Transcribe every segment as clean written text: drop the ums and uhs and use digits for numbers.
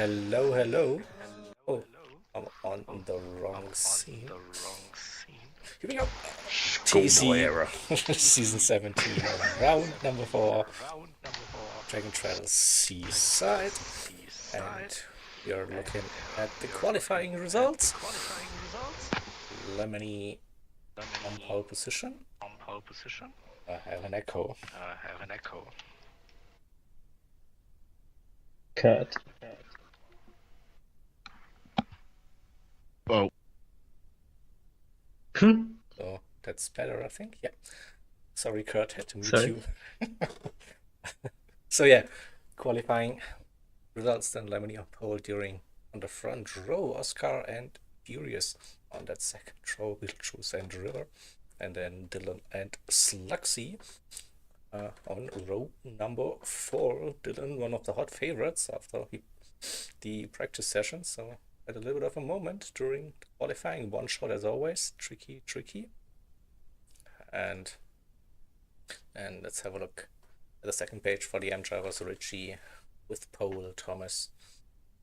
Hello, hello. Oh, I'm on the wrong scene. Here we go. TEC Schoolboy era. Season 17, round number 4, Dragon Trail Seaside. And we are looking at the qualifying results. Lemony on pole position. I have an echo. Kurt. Oh, So that's better, I think. Yeah. Sorry, Kurt, had to mute Sorry. you. So yeah, qualifying results then Lemony on pole on the front row, Oscar and Furious on that second row, Vilchus and River, and then Dylan and Sluxy on row number 4. Dylan, one of the hot favorites after the practice session, so had a little bit of a moment during qualifying. One shot as always, tricky. And let's have a look at the second page for the M drivers. Richie with pole, Thomas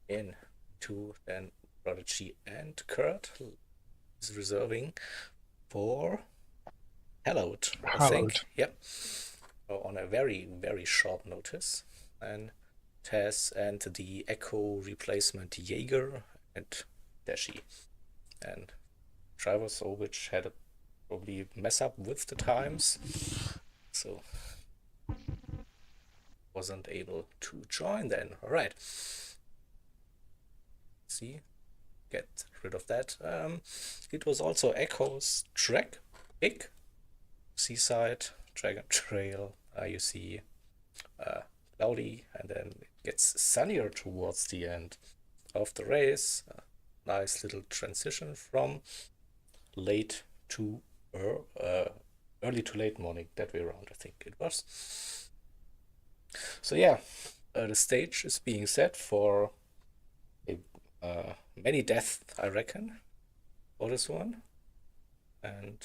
in 2, then Prodigy and Kurt is reserving for Hallowed, I think. Yep. So on a very, very short notice. And Tess and the Echo replacement Jaeger and Dashi. And drivers, which had a probably mess up with the times, so wasn't able to join then. All right. See, get rid of that. It was also Echo's track pick. Seaside, Dragon Trail. You see cloudy, and then it gets sunnier towards the end of the race. Nice little transition from late to early to late morning, that way around, I think it was. So yeah, the stage is being set for many deaths, I reckon, for this one. And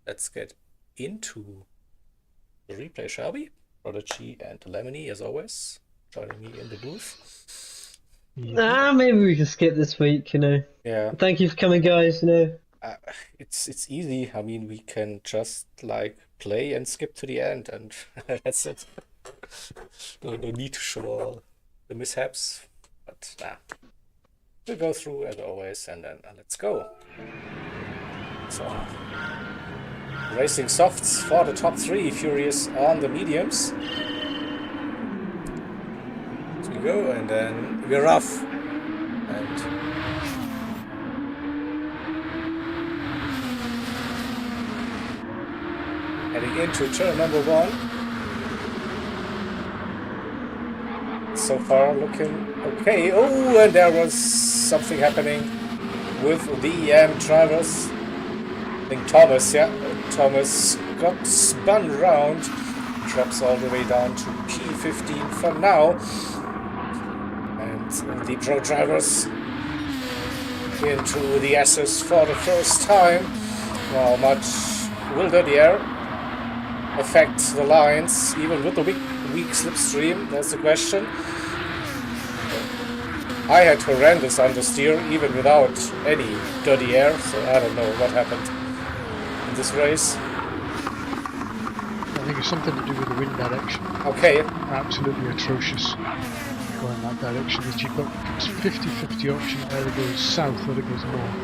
let's get into the replay, shall we? Prodigy and Lemony, as always, joining me in the booth. Maybe we can skip this week, Yeah. Thank you for coming, guys, It's easy. I mean, we can just like play and skip to the end, and that's it. No need to show all the mishaps, but nah. We'll go through as always, and then let's go. So, racing softs for the top 3, Furious on the mediums. So we go, and then we're off. And heading into turn number 1. So far looking okay. Oh, and there was something happening with the drivers. I think Thomas, Thomas got spun around, drops all the way down to P15 for now. And the pro drivers into the S's for the first time. How much will the air affect the lines, even with the weak slipstream? That's the question. I had horrendous understeer even without any dirty air, so I don't know what happened in this race. I think it's something to do with the wind direction. Okay. Absolutely atrocious going that direction. As you've got 50-50 option, either goes south or it goes north.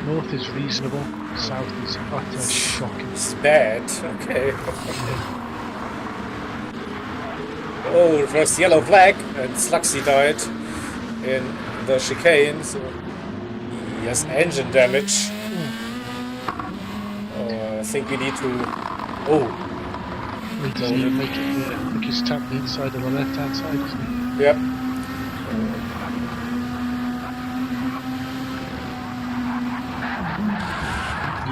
North is reasonable, south is utter shocking. It's bad, okay. Oh, first yellow flag, and Sluxy died in the chicane, so he has engine damage. I think we need to... Does he make it, I think he's tapped the inside of the left hand side, isn't he? Yep.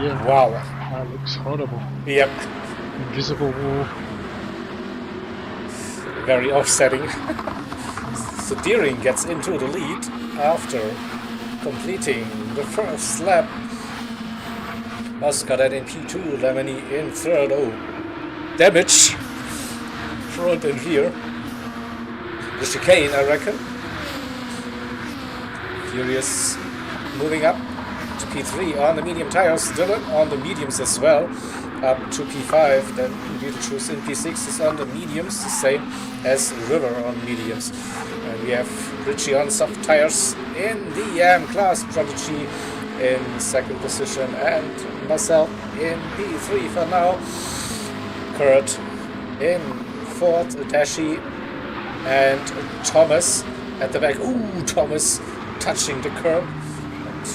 Yeah. Wow. That looks horrible. Yep. Invisible wall. Very offsetting. So Deering gets into the lead after completing the first lap. Oscar then in P2, Lemony in third. Oh, damage. Front and rear. The chicane, I reckon. Furious moving up to P3 on the medium tires, Dylan on the mediums as well, up to P5, then Beetlejuice in P6 is on the mediums, the same as River on mediums. And we have Richie on soft tires in the AM class, Prodigy in second position, and myself in P3 for now. Kurt in fourth, Dashi, and Thomas at the back. Ooh, Thomas touching the curb and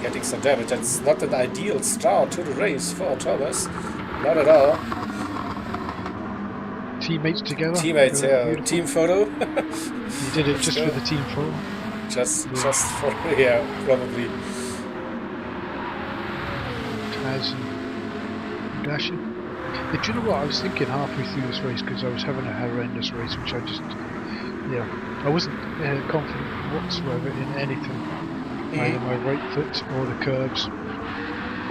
getting some damage. That's not an ideal start to the race for Thomas. Not at all. Teammates together. Teammates, yeah. Beautiful. Team photo. You did it just for the team photo. Just for, yeah, probably. Taz and Dashi. Do you know what I was thinking halfway through this race, because I was having a horrendous race, which I just, I wasn't confident whatsoever in anything, either my right foot or the curbs.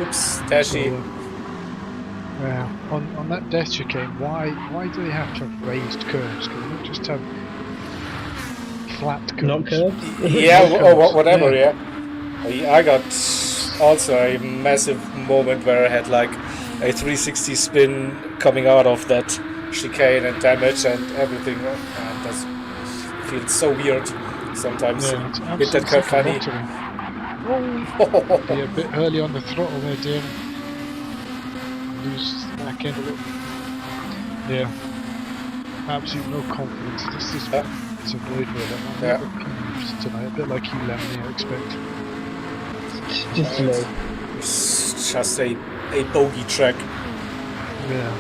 Oops, Dashi. So, on that death chicane, why do they have to have raised curves? Can they not just have flat curves? Not curves? Yeah, or whatever, yeah. I got also a massive moment where I had like a 360 spin coming out of that chicane and damage and everything, and that feels so weird sometimes. Yeah, Hit that curve funny. Be a bit early on the throttle there, Dave. Lose the back end a little. Yeah, absolutely no confidence. This is it's annoyed me a little. I'm never peeved tonight, a bit like you, Lemony, I expect. Just low. It's just a bogey track. Yeah.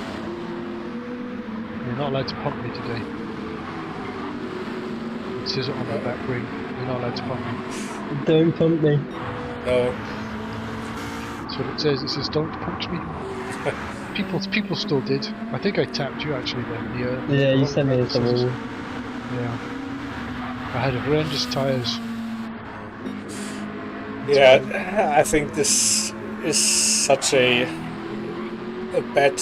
You're not allowed to pump me today. It says it on my back ring. You're not allowed to pump me. Don't pump me. No. That's what it says. It says don't punch me. People still did. I think I tapped you actually then. Yeah, you sent me some. Yeah. I had horrendous tyres. Yeah, I think this is such a bad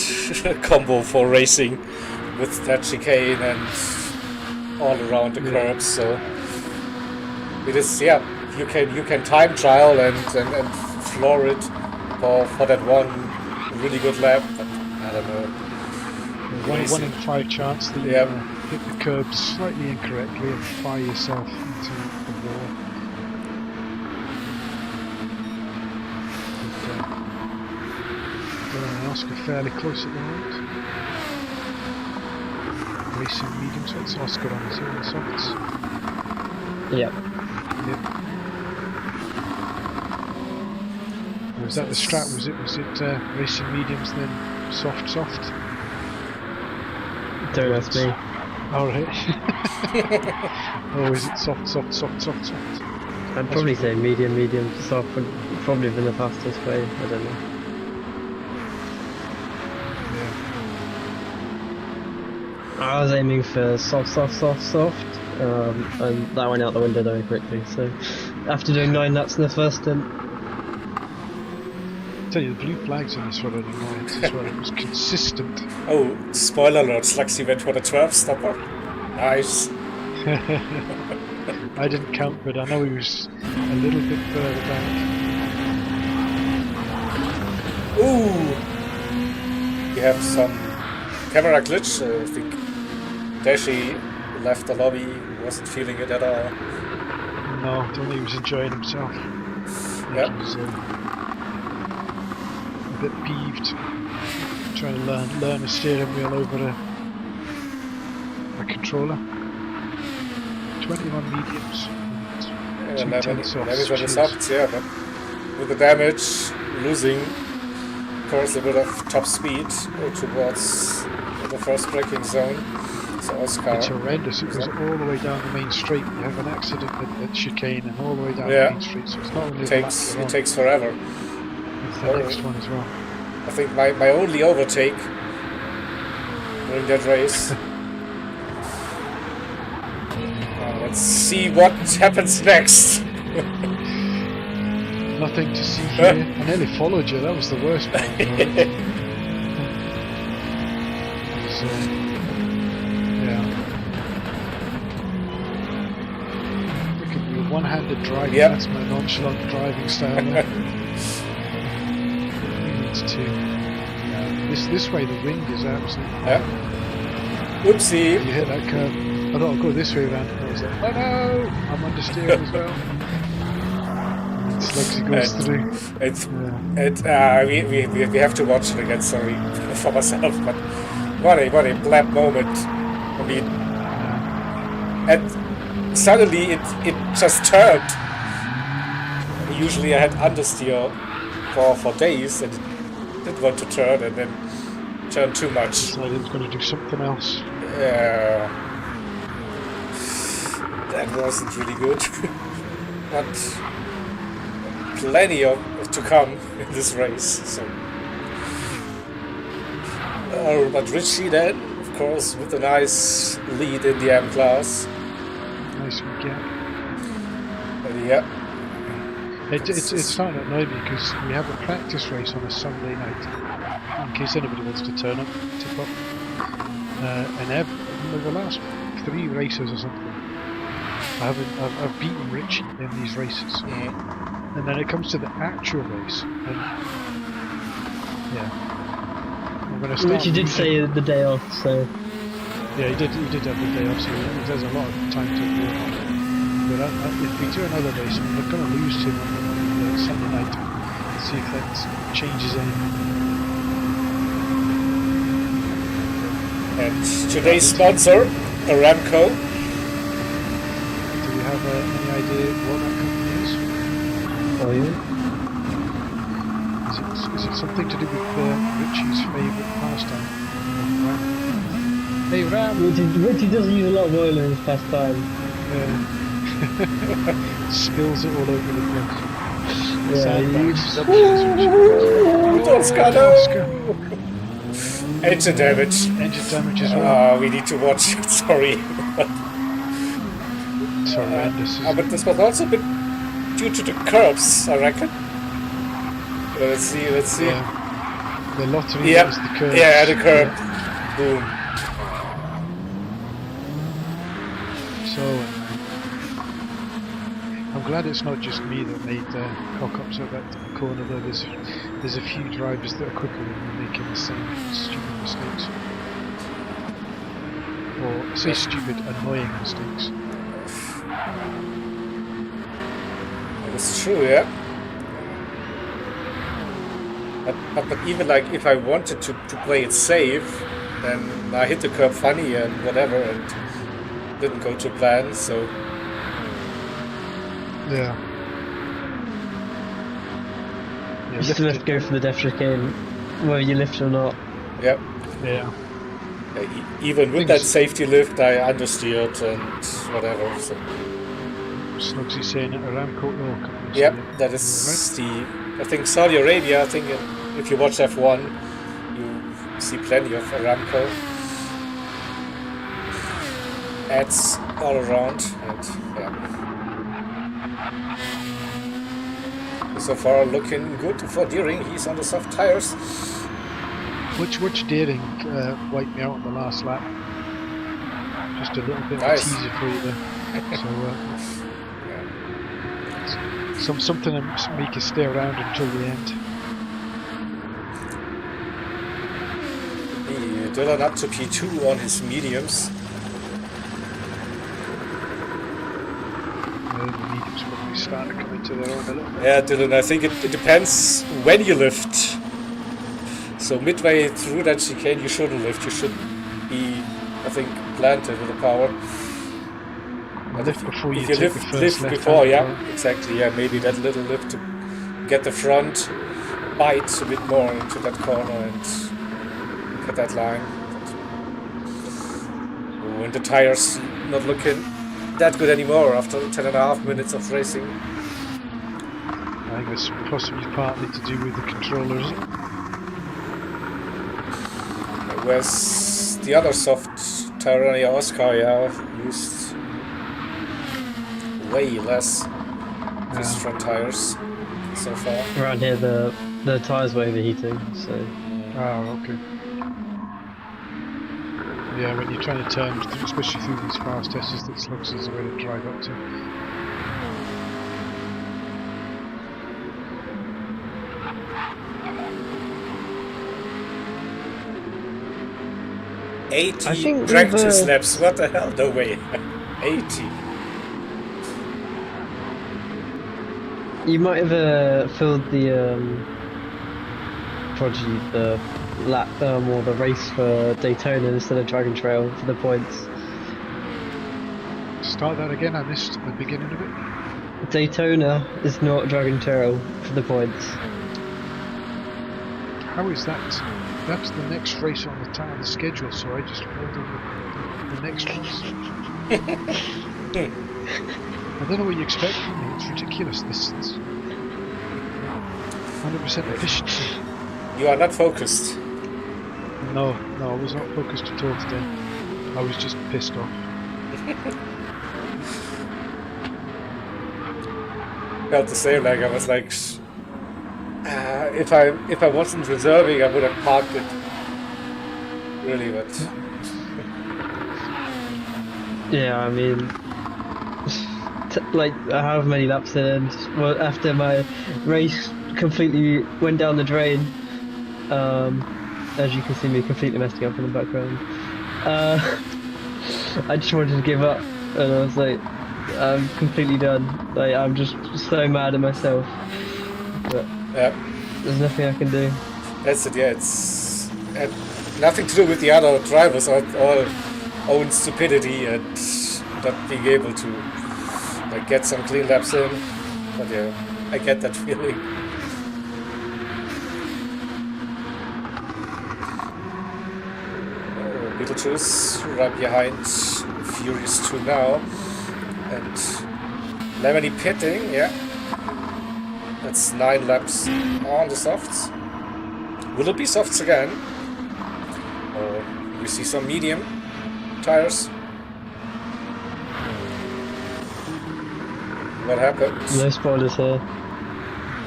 combo for racing with that chicane and all around the curbs. So it is, you can time trial and floor it for that one really good lap, but I don't know. One in 5 chance that you hit the curb slightly incorrectly and fire yourself into the wall. Dylan and Oscar fairly close at the moment. Racing medium, so it's Oscar on his own softs. Yep. Was that the strat? Was it racing mediums then soft? Don't ask me. Alright. Oh, is it soft? I'd probably say medium, soft would probably have been the fastest way, I don't know. Yeah. I was aiming for soft, and that went out the window very quickly, so after doing 9 laps in the first stint. I tell you, the blue flags in this one are annoying as well. It was consistent. Oh, spoiler alert, Slugsy went for the 12 stopper. Nice. I didn't count, but I know he was a little bit further back. Ooh! We have some camera glitch. I think Dashi left the lobby, wasn't feeling it at all. No, I don't think he was enjoying himself. Yep. He was a bit peeved, trying to learn a steering wheel over a controller. 21 mediums. Yeah, 11 on the softs, yeah, but with the damage, losing, of course, a bit of top speed towards the first braking zone. So Oscar. It's horrendous. It goes all the way down the main street. You have an accident at chicane and all the way down the main street. So it's not only it takes forever. It's the next one as well. I think my only overtake during that race. Let's see what happens next. Nothing to see here. I nearly followed you. That was the worst part. one-handed driving. Yep. That's my nonchalant driving style. He needs to. This way, the wind is absolutely. Yeah. Oopsie. You hit that curve. I thought I'd go this way around. And I was like, oh no! I'm understeering as well. And Slugsy goes through. We have to watch it again. Sorry for myself, but what a black moment. I mean, and suddenly it just turned. Usually I had understeer for days and it didn't want to turn, and then turned too much. Decided it was going to do something else. Yeah, that wasn't really good. But plenty of to come in this race. So, but Richie then, of course, with a nice lead in the M class. Nice weekend. Yeah. It's starting to annoy me because we have a practice race on a Sunday night, in case anybody wants to turn up, tip up. And the last 3 races or something, I've beaten Richie in these races. Mm. And then it comes to the actual race, and yeah, I'm going to start. Richie did say the day off, so. Yeah, he did have the day off, so there's a lot of time to work on it. But if we do another race, we're going to lose to him on the Sunday night. See if that changes anything. And today's sponsor, Aramco. Do we have any idea what that company is? Oh yeah? Is it something to do with Richie's favourite pastime? Hey Ram! Richie doesn't use a lot of oil in his pastime. Spills it all over the place. Yeah, Engine damage. Engine damage as well. We need to watch it, sorry. It's horrendous. But this was also a bit due to the curbs, I reckon. Let's see. Yeah. The lottery Yep. is the curve. Yeah, the curb. Boom. So, I'm glad it's not just me that made cock-ups at that corner though. There's a few drivers that are quicker than me making the same stupid mistakes. Or say stupid, annoying mistakes. It's true, yeah. But even like if I wanted to play it safe, then I hit the curb funny and whatever and didn't go to plan, so yeah. You still have to go for the def chicane, whether you lift or not. yeah. Yeah. Even with that safety lift, I understeered and whatever. So. Slugsy saying at Aramco oil company. Yep, that is the. I think Saudi Arabia. I think if you watch F1, you see plenty of Aramco ads all around, and yeah. So far, looking good for Deering. He's on the soft tires. Which Deering wiped me out on the last lap. Just a little bit Nice. of a teaser for you there. So something to make you stay around until the end. Dylan up to P2 on his mediums. The mediums probably start to come into their own a little bit. Yeah, Dylan, I think it depends when you lift. So midway through that chicane, you shouldn't lift. You should be, I think, planted with the power. Lift before you If take you the first lift left before, hand yeah, turn. exactly. Yeah, maybe that little lift to get the front bite a bit more into that corner and get that line. Oh, and the tires not looking that good anymore after 10.5 minutes of racing. I think it's possibly partly to do with the controllers. Whereas the other soft Tyrannia Oscar, yeah, used way less these front tires so far. Around here, the tyres were overheating, so. Oh, okay. Yeah, when you're trying to turn, especially through these fast tests, that Slugs is a way to drive up to. 80 think practice we've, laps. What the hell? No way. 80. You might have filled the Prodigy the lap or the race for Daytona instead of Dragon Trail for the points. Start that again. I missed the beginning of it. Daytona is not Dragon Trail for the points. How is that? That's the next race on the schedule, so I just filled in the next race. I don't know what you expect from me. It's ridiculous. This is 100% efficiency. You are not focused. No, I was not focused at all today. I was just pissed off. Felt the same. Like I was like, if I wasn't reserving, I would have parked it. Really, but Yeah, I mean, like however many laps in, well, after my race completely went down the drain, as you can see me completely messing up in the background, I just wanted to give up, and I was like, I'm completely done. Like, I'm just so mad at myself, but yeah, there's nothing I can do. that's it. Yeah, it's nothing to do with the other drivers or own stupidity and not being able to like get some clean laps in. But yeah, I get that feeling. Beetlejuice right behind Furious 2 now, and Lemony pitting. Yeah, that's 9 laps on the softs. Will it be softs again, or we see some medium tires? What happened? No spoilers here.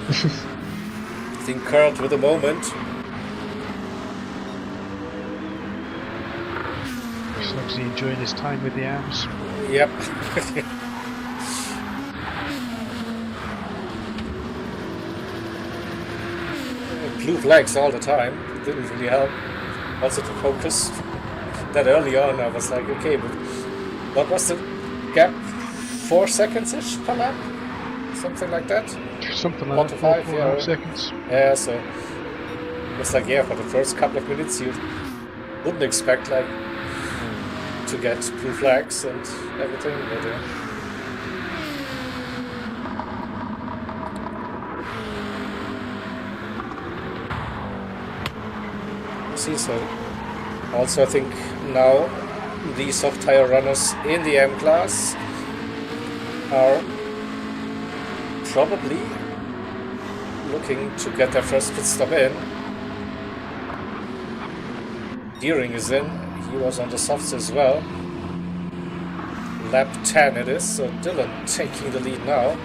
I think Kurt with a moment. He's obviously enjoying his time with the arms. Yep. Blue flags all the time. It didn't really help. Also to focus. That early on I was like, okay, but what was the gap? 4 seconds-ish per lap? Something like that? Something like 1 that. to 5, 4 yeah. seconds. Yeah, so it's like, yeah, for the first couple of minutes you wouldn't expect like to get blue flags and everything, but see, so also I think now the soft tire runners in the M class are probably looking to get their first pit stop in. Deering is in, he was on the softs as well. Lap 10 it is, so Dylan taking the lead now.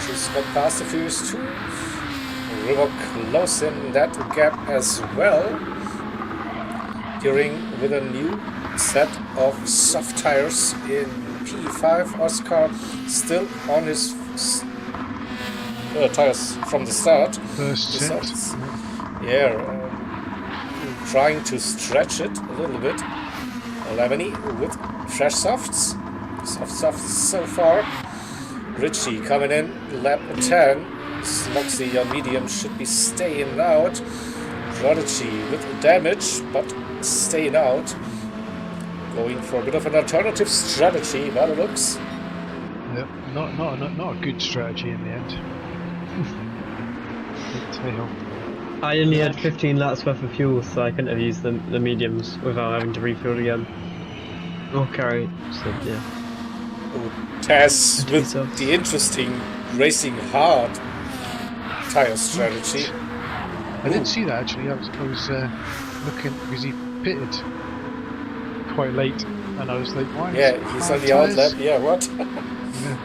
Just got past the Furious 2. River close in that gap as well. Deering with a new set of soft tires in P5. Oscar still on his tires from the start. First set. Yeah, trying to stretch it a little bit. Lemony with fresh softs. Soft softs so far. Richie coming in, lap 10. Sloxy on medium should be staying out. Prodigy with damage, but staying out. Going for a bit of an alternative strategy, by the looks. Yep, not a good strategy in the end. I only had 15 laps worth of fuel, so I couldn't have used the mediums without having to refuel again. Or carry, so yeah. Taz with the interesting racing hard tire strategy. I didn't see that actually. I was looking because he pitted quite late, and I was like, why? Yeah, he's on the outlap. Yeah, what? Yeah.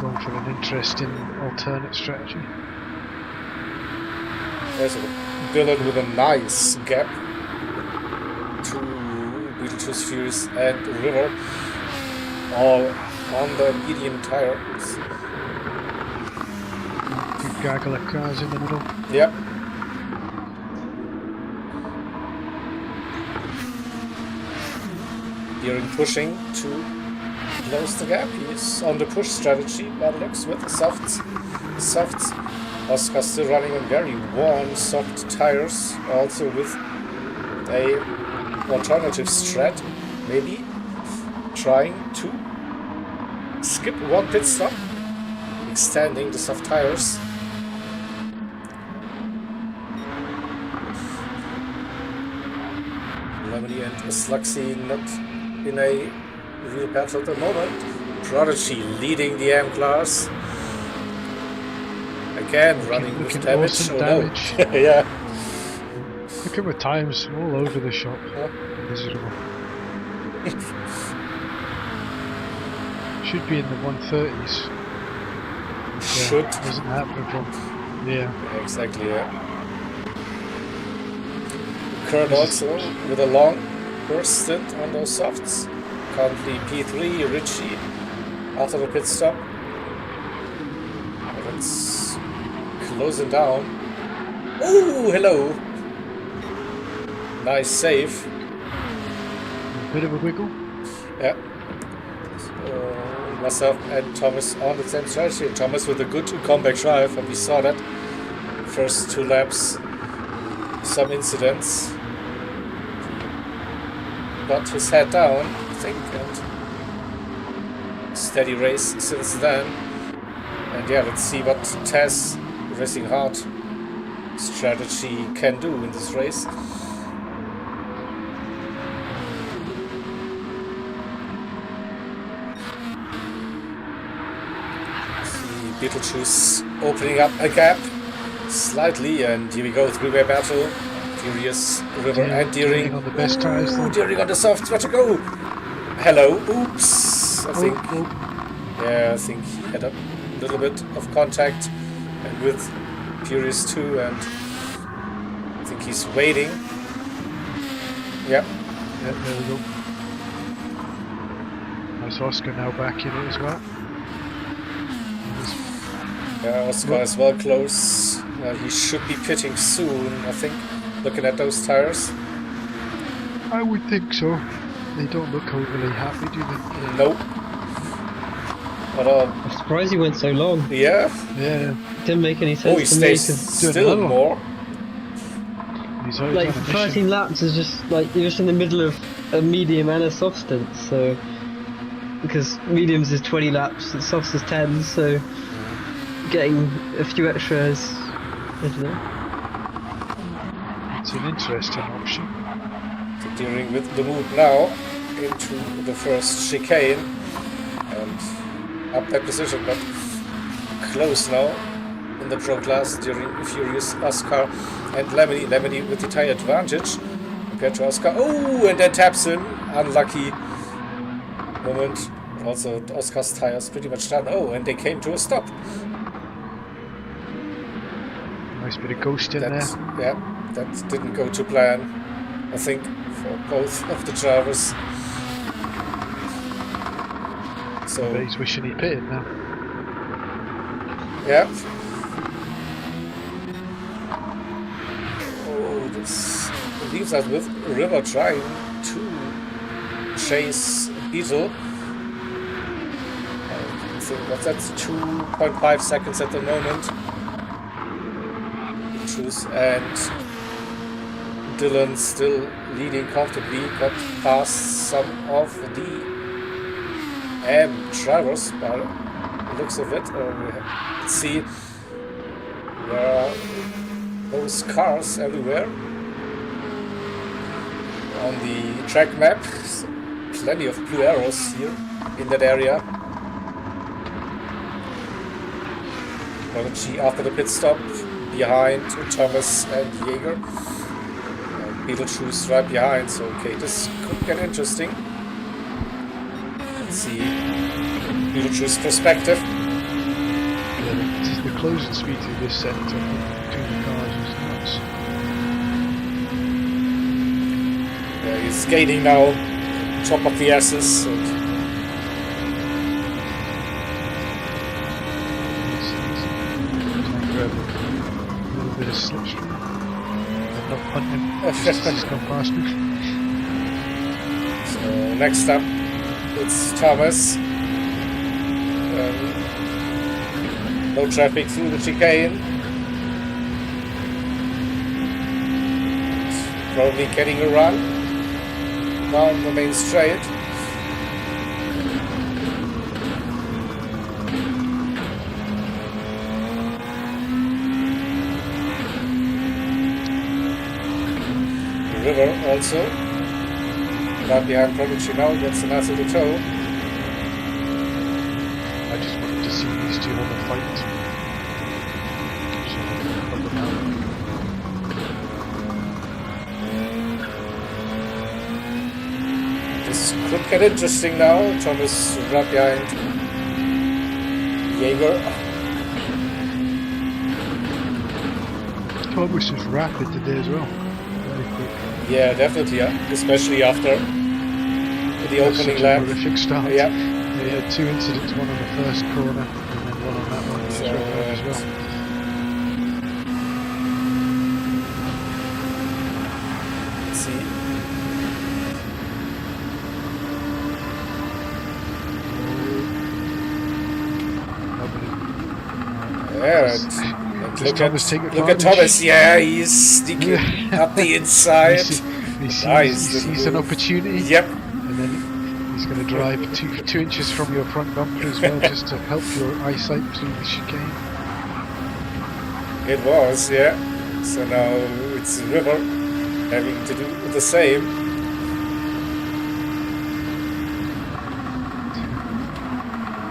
Going for an interesting alternate strategy. There's a Dylan with a nice gap to Beetlejuice, Furious and River. All on the medium tires. Big gaggle of cars in the middle. Yep. During pushing to close the gap. He's on the push strategy, but looks with the softs. Oscar still running on very warm, soft tires, also with a alternative strat, maybe trying to skip one pit stop, extending the soft tires. Lemony and Sluxy not in a real battle at the moment. Prodigy leading the M class. Again running with damage. Awesome Oh damage. no. Yeah. Look at my times all over the shop. Yeah. Miserable. Should be in the 130s. Should. Doesn't happen from. Yeah. Exactly, yeah. Kurt also with a long burst stint on those softs. Currently P3, Richie after the pit stop. It's closing down. Oh, hello. Nice save. A bit of a wiggle. Yeah. So, myself and Thomas on the same strategy. Thomas with a good comeback drive, and we saw that first 2 laps. Some incidents. Got his head down, I think, and steady race since then. And yeah, let's see what TEC Racing Hard strategy can do in this race. See Beetlejuice opening up a gap slightly, and here we go, 3-way battle. Furious River and Deering on the best tires. Deering on the softs, where to go? Hello, oops. I think I think he had a little bit of contact, and with Furious too, and I think he's waiting. Yep. Yeah, there we go. Nice Oscar now back in it as well. Yeah, Oscar is well close. He should be pitting soon, I think, looking at those tires. I would think so. They don't look overly happy, do they? Nope. But I'm surprised he went so long. yeah. Yeah. Didn't make any sense Oh, he to me. stays 'Cause, doing still another one. more. He's always like on a mission. 13 laps is just like you're just in the middle of a medium and a soft stint. So because mediums is 20 laps, and softs is 10. So getting a few extras, I don't know. It's an interesting option. Deering with the move now into the first chicane and up that position, but close now in the pro class during Furious, Oscar and Lemony. Lemony with the tire advantage compared to Oscar. Oh, and then taps in. Unlucky moment. Also, Oscar's tires pretty much done. Oh, and they came to a stop. Nice bit of ghost in there. Yeah, that didn't go to plan, I think, for both of the drivers. So, But he's wishing he pitted now. yeah. Oh, this leaves us with River trying to chase Beetle. I think that's 2.5 seconds at the moment. And Dylan still leading comfortably, got past some of the drivers by the looks of it. Let's see, there are those cars everywhere on the track map. Plenty of blue arrows here in that area. Prodigy after the pit stop, behind Thomas and Jaeger. Beetlejuice right behind, so okay, this could get interesting. Let's see Beetlejuice's perspective. Yeah, the closing speed through this sector between the cars is nuts. Yeah, he's gaining now, top of the S's. And slipstream. And not punt him just as he's gone past me. So next up, it's Thomas. No traffic through the chicane. Probably getting a run down the main straight. The river also. Right behind Prodigy now gets a nice little toe. I just wanted to see these two have a fight. So I'll put them out. This could get interesting now. Thomas right behind Jaeger. Thomas is rapid today as well. Very quick. Yeah, definitely, especially after the opening lap. Horrific start. Yeah. They had two incidents, one on the first corner and then one on that one. So, As well. Let's see. Yeah, and look at Thomas. Yeah, he's sneaking up the inside. He Nice. an opportunity. Yep. And then he's going to drive two inches from your front bumper as well, just to help your eyesight through the chicane. It was, yeah. So now it's River having to do the same.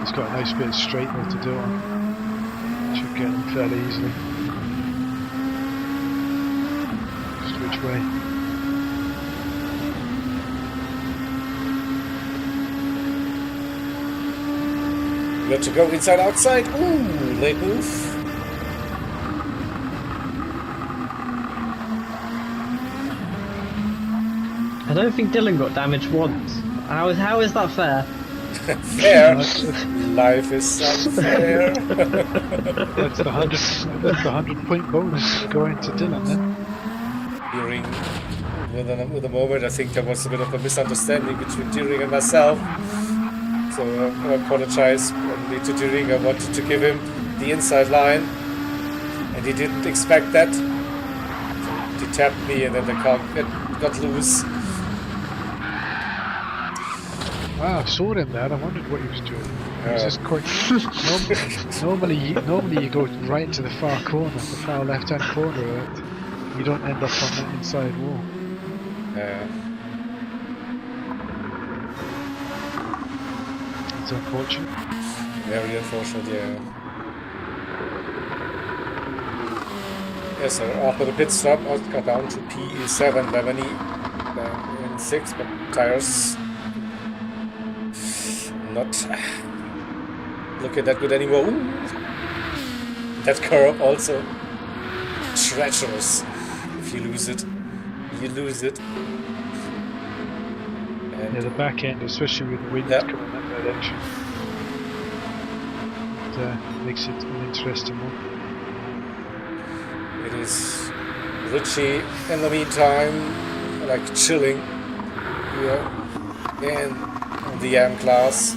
He's got a nice bit of straight there to do it on. Should get him fairly easily. Just which way? Got to go inside outside. Ooh, late move. I don't think Dylan got damaged once. How is that fair? Fair. Life is unfair. That's the 100-point bonus going to Dylan then. During with a moment, I think there was a bit of a misunderstanding between Deering and myself. So I apologize only to Deering. I wanted to give him the inside line, and he didn't expect that. So he tapped me, and then the car got loose. Ah, I saw him there. I wondered what he was doing. He was just quite. Normally you go right to the far corner, the far left-hand corner of it. You don't end up on that inside wall. It's unfortunate. Very unfortunate, yeah. Yes, so after the pit stop, I got down to P7 Lemony in 6, but tires not looking that good anymore. Ooh. That curve also treacherous. If you lose it, you lose it. And Yeah, the back end, especially with the wind coming that direction, it makes it an interesting one. it is Richie in the meantime, like chilling here in the M class,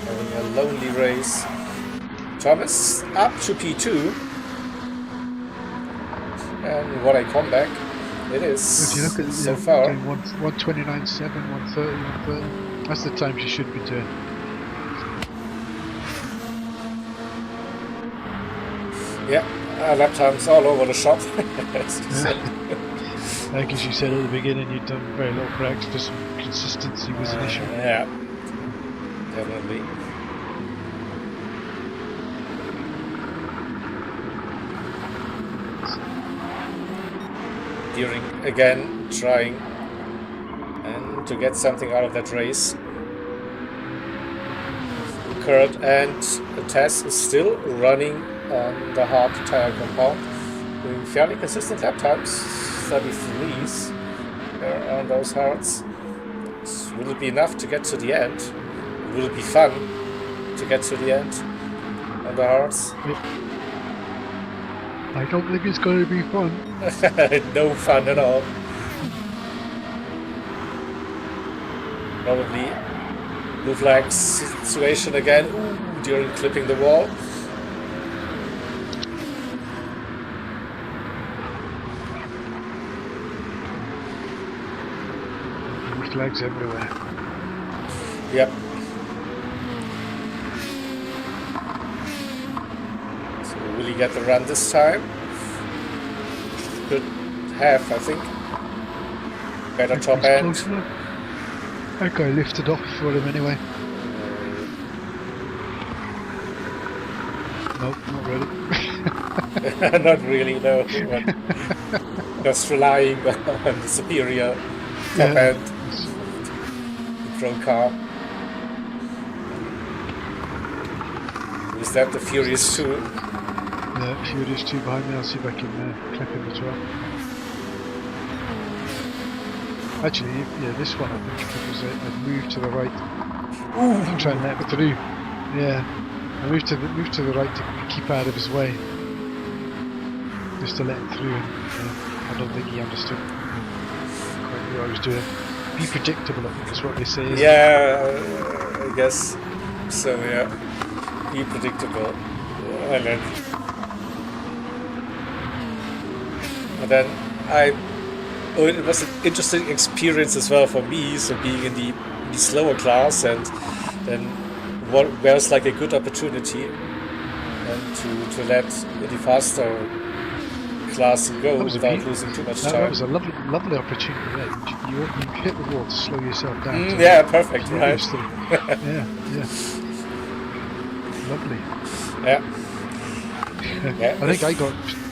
having a lonely race. Thomas up to P2, and what a comeback it is If you look at so far. 129.7, 130, 130, that's the times you should be doing. Yeah, lap times all over the shop. Like as you said at the beginning, you'd done very little practice, some consistency was an issue. Yeah, definitely. Deering again trying and to get something out of that race. Kurt and Tess is still running on the hard tire compound, doing fairly consistent lap times, 33s on those hards. Will it be enough to get to the end? Will it be fun to get to the end on the hards? I don't think it's going to be fun. No fun at all. Probably blue flag situation again. Ooh, during clipping the wall. Blue flags everywhere. Yep. So will he get the run this time? Should have, I think. Better top He's end. close enough. That guy lifted off for him anyway. Nope, not really. Not really, no. But just relying on the superior top Yeah. end pro car. Is that the Furious 2? Yeah, Furious 2 behind me. I'll see if I can clip him as well. Actually, yeah, this one I think because I moved to the right. Ooh, try and let me through. Yeah, I moved to the right to keep out of his way, just to let him through. And I don't think he understood quite what I was doing. Be predictable, I think is what they say. Isn't it? Yeah, I guess. So yeah, be predictable. And then it was an interesting experience as well for me. So being in the slower class, and then where's like a good opportunity and to let the faster class go without losing too much time. That was a lovely opportunity there. You hit the wall to slow yourself down. Yeah, perfect, right? Yeah. Lovely. Yeah. Yeah. I think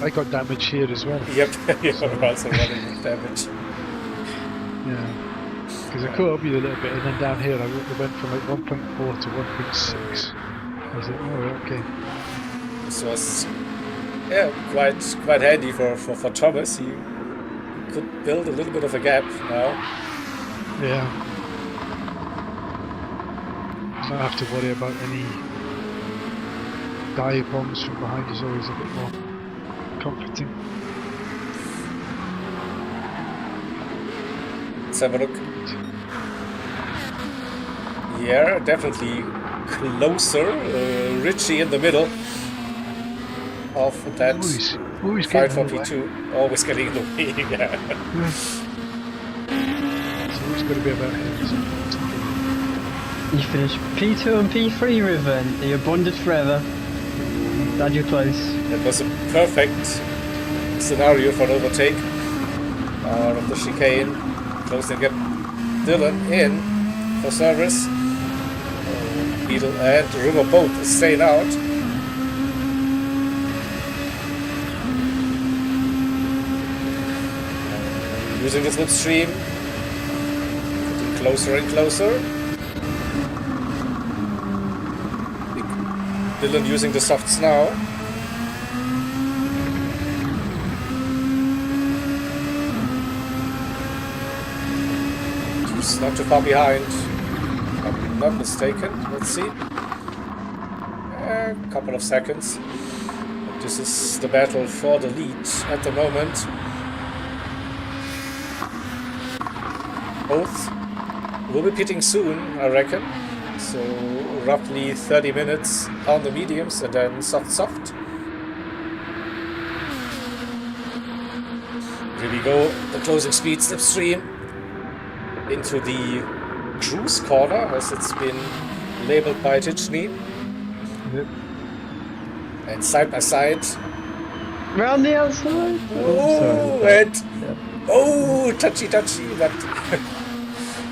I got damage here as well. Yep, you're also running with damage. Yeah. Because I caught up with you a little bit, and then down here I went from like 1.4 to 1.6. I was like, oh, okay. This was quite handy for Thomas. He could build a little bit of a gap now. Yeah. Don't have to worry about any dive bombs from behind. Is always a bit more comforting. Let's have a look. Yeah, definitely closer. Richie in the middle of that Always fight getting for in the way. P2. Always getting in the way. Yeah. It's always going to be about him. Isn't it? You finish P2 and P3 river and you're bonded forever. Glad you're close. That was a perfect scenario for an overtake out of the chicane. Closing up Dylan in for service. Beetle and River both staying out. Using the slipstream. Getting closer and closer. Dylan using the softs now. He's not too far behind. If I'm not mistaken. Let's see. A couple of seconds. But this is the battle for the lead at the moment. Both will be pitting soon, I reckon. So roughly 30 minutes on the mediums and then soft. Here we go, the closing speed slipstream into the cruise corner as it's been labeled by Tichny. Yep. And side by side. Round the outside. Oh, and oh, touchy, but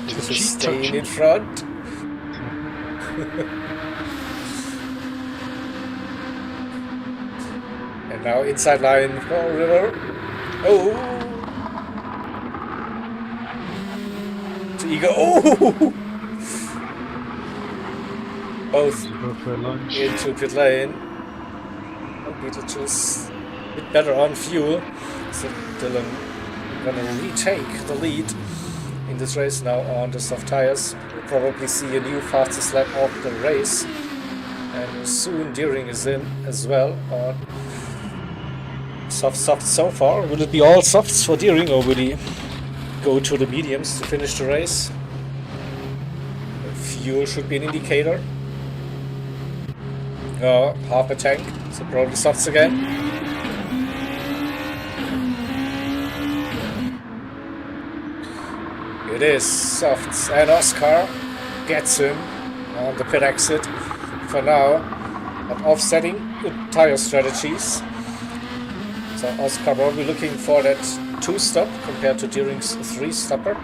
just staying in front. And now inside line for River. Oh, to Ego. Oh, both Go for a lunch. into pit lane. Beetle just a bit better on fuel. So Dylan gonna retake the lead in this race now on the soft tires. We'll probably see a new fastest lap of the race. And soon Deering is in as well on Soft so far. Will it be all softs for Deering, or will he go to the mediums to finish the race? Fuel should be an indicator. Oh, half a tank, so probably softs again. It is softs, and Oscar gets him on the pit exit for now, but offsetting the tire strategies. So Oscar probably looking for that 2-stop compared to Deering's 3-stopper.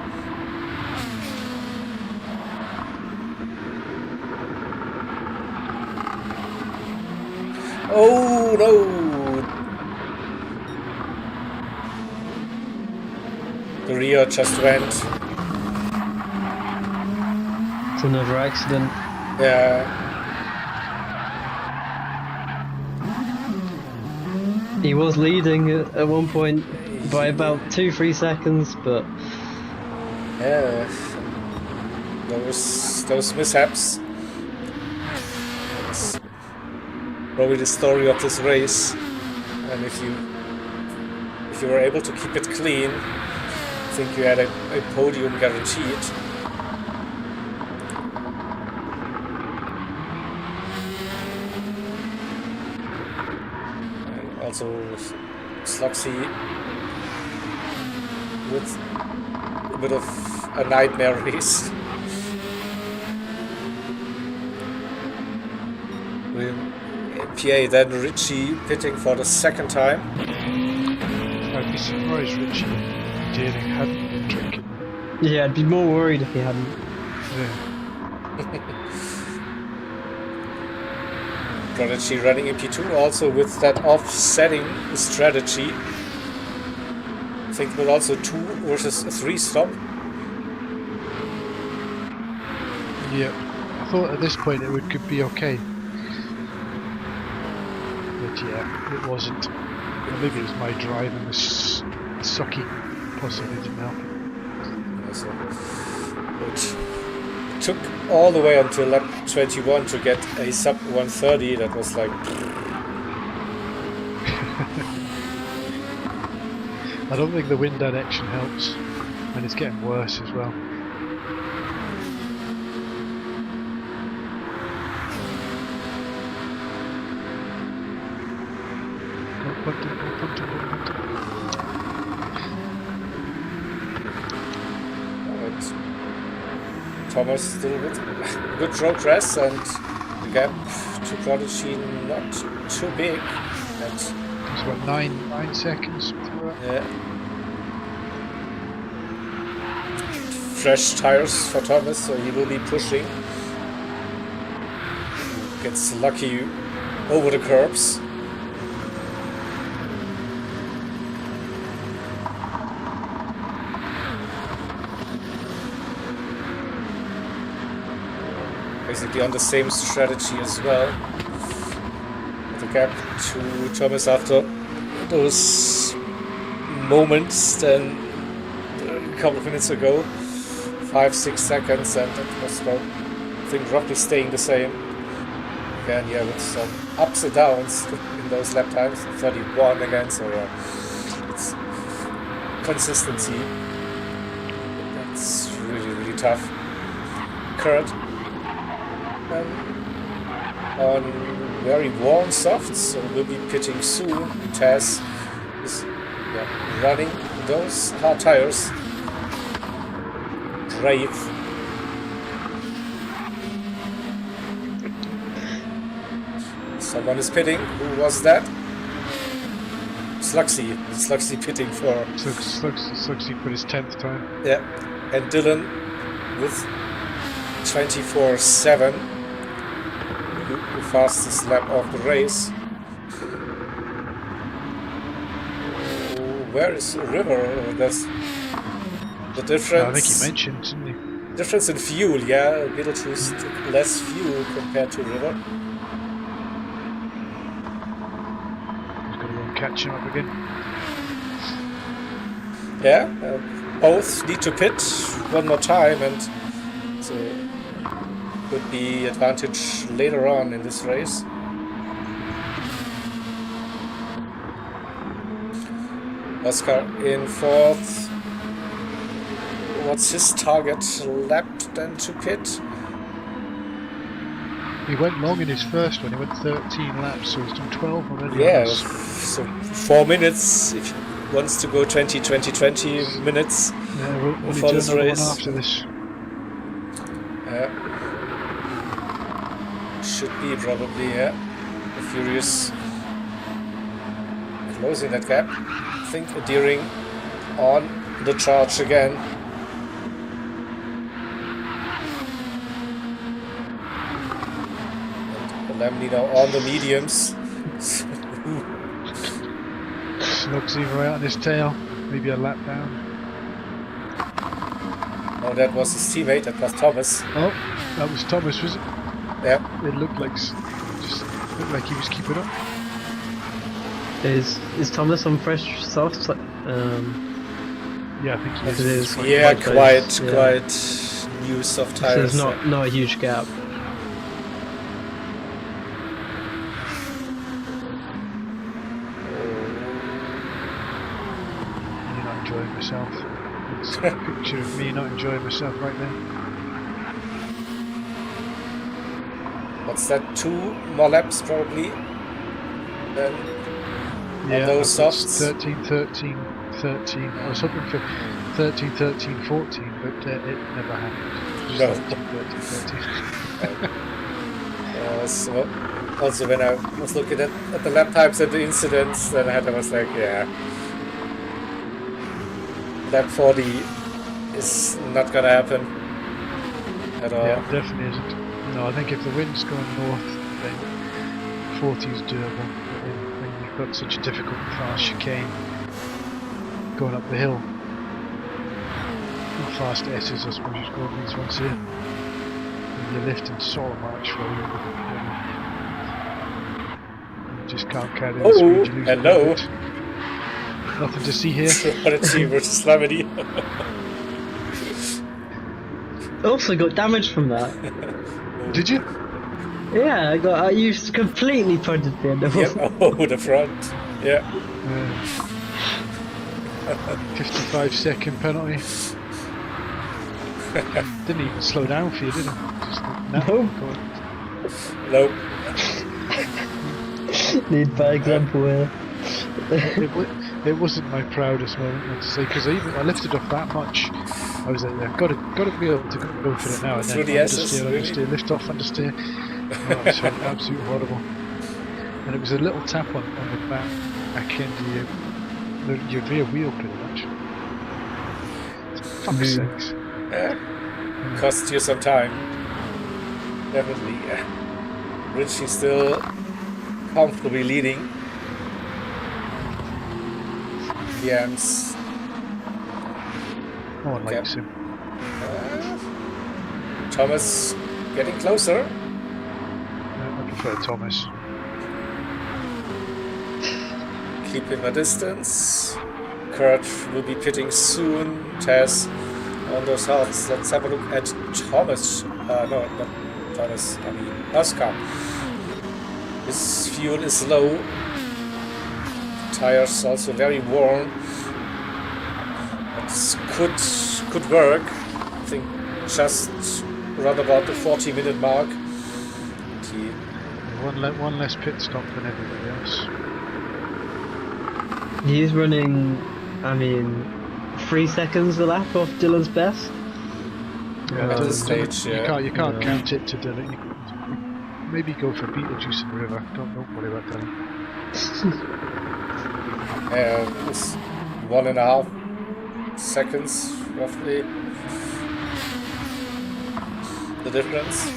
Oh no! The rear just went. It's another accident. Yeah. He was leading at one point by about 2-3 seconds, but Yeah. Those mishaps. It's probably the story of this race. And if you were able to keep it clean, I think you had a podium guaranteed. And also Sluxy with a bit of a nightmare race. With PA, then Richie pitting for the second time. I'd be surprised Richie and Deering hadn't been drinking. yeah, I'd be more worried if he hadn't. Yeah. Prodigy running in P2 also with that offsetting strategy. I think with also 2 versus 3 stop. Yeah. I thought at this point it could be okay. But yeah, it wasn't. Or maybe it was my driving was sucky. Possibly didn't help. So it took all the way until lap 21 to get a sub 130. That was like... I don't think the wind direction helps, and it's getting worse as well. Thomas still with good progress, and the gap to Prodigy not too big. And It's about 9 seconds. yeah, fresh tires for Thomas, so he will be pushing. Gets lucky over the curbs. Basically on the same strategy as well. The gap to Thomas after those moments then a couple of minutes ago, 5-6 seconds, and that was about, I think, roughly staying the same. Again, yeah, with some ups and downs in those lap times, 31 again, so it's consistency. That's really, really tough. Kurt on very warm softs, so we'll be pitting soon. Taz is running those hard tires. Brave. Someone is pitting. Who was that? Sluxy. Sluxy pitting for... Sluxy for his 10th time. Yeah. And Dylan with 24/7. The fastest lap of the race. Where is River? That's the difference. I think he mentioned, didn't he? Difference in fuel, yeah. Beetlejuice took less fuel compared to River. He's got to go and catch him up again. Yeah, both need to pit one more time, and so could be advantage later on in this race. Oscar in fourth. What's his target lap then to pit? He went long in his first one. He went 13 laps, so he's done 12 already. Yeah, so 4 minutes if he wants to go 20 minutes Yeah, we'll for do this another race. one after this. Should be probably, yeah. The Furious closing that gap. I think adhering on the charge again. And Lamley now on the mediums. Snugsy right on his tail. Maybe a lap down. Oh, that was his teammate, that was Thomas. Oh, that was Thomas, was it? Yeah. It looked like he was keeping up. Is Thomas on fresh softs? Yeah, I think he It is. Yeah, Quite quite new soft So tires. there's not a huge gap. Me not enjoying myself. It's a picture of me not enjoying myself right now. What's that? 2 more laps probably. Then Yeah, those that was softs. 13, 13, 13. I was hoping for 13, 13, 14, but it never happened. No. 13, 13, 13. So also when I was looking at the lap times and the incidents that I had, I was like, yeah, lap 40 is not gonna happen at all. Yeah, definitely isn't. No, I think if the wind's going north, then 40 is doable. But when you've got such a difficult fast chicane going up the hill, and fast S's, I suppose you've got these ones here. And you're lifting solid march for you. You just can't carry the speed. You lose hello. a bit. Nothing to see here. Prodigy versus Lamedy. Also got damage from that. Did you? Yeah, you completely punted the end of it. Yep. Oh, the front. Yeah. 55-second penalty. Didn't even slow down for you, did it? Just No. go on. Nope. Lead by example here. It wasn't my proudest moment, I'd say, because I lifted off that much. I was like, yeah, got to be able to go for it now. And Through then the S's, understeer, lift off, understeer. Oh, it was absolutely horrible. And it was a little tap on the back end of your rear wheel, pretty much. Fuck's sakes. Yeah. Cost you some time. Definitely. Richie still comfortably leading. Yams. No one likes him. Thomas getting closer. I prefer Thomas. Keeping a distance. Kurt will be pitting soon. Tess on those hearts. Let's have a look at Thomas. No, not Thomas. I mean Oscar. His fuel is low. Tires also very warm. This could work. I think just around about the 40-minute mark. One less pit stop than everybody else. He's running, 3 seconds a lap off Dylan's best. Yeah, At this stage, yeah. You can't count it to Dylan. You maybe go for Beetlejuice in the river. Don't worry about Dylan. It's 1.5 seconds roughly. The difference.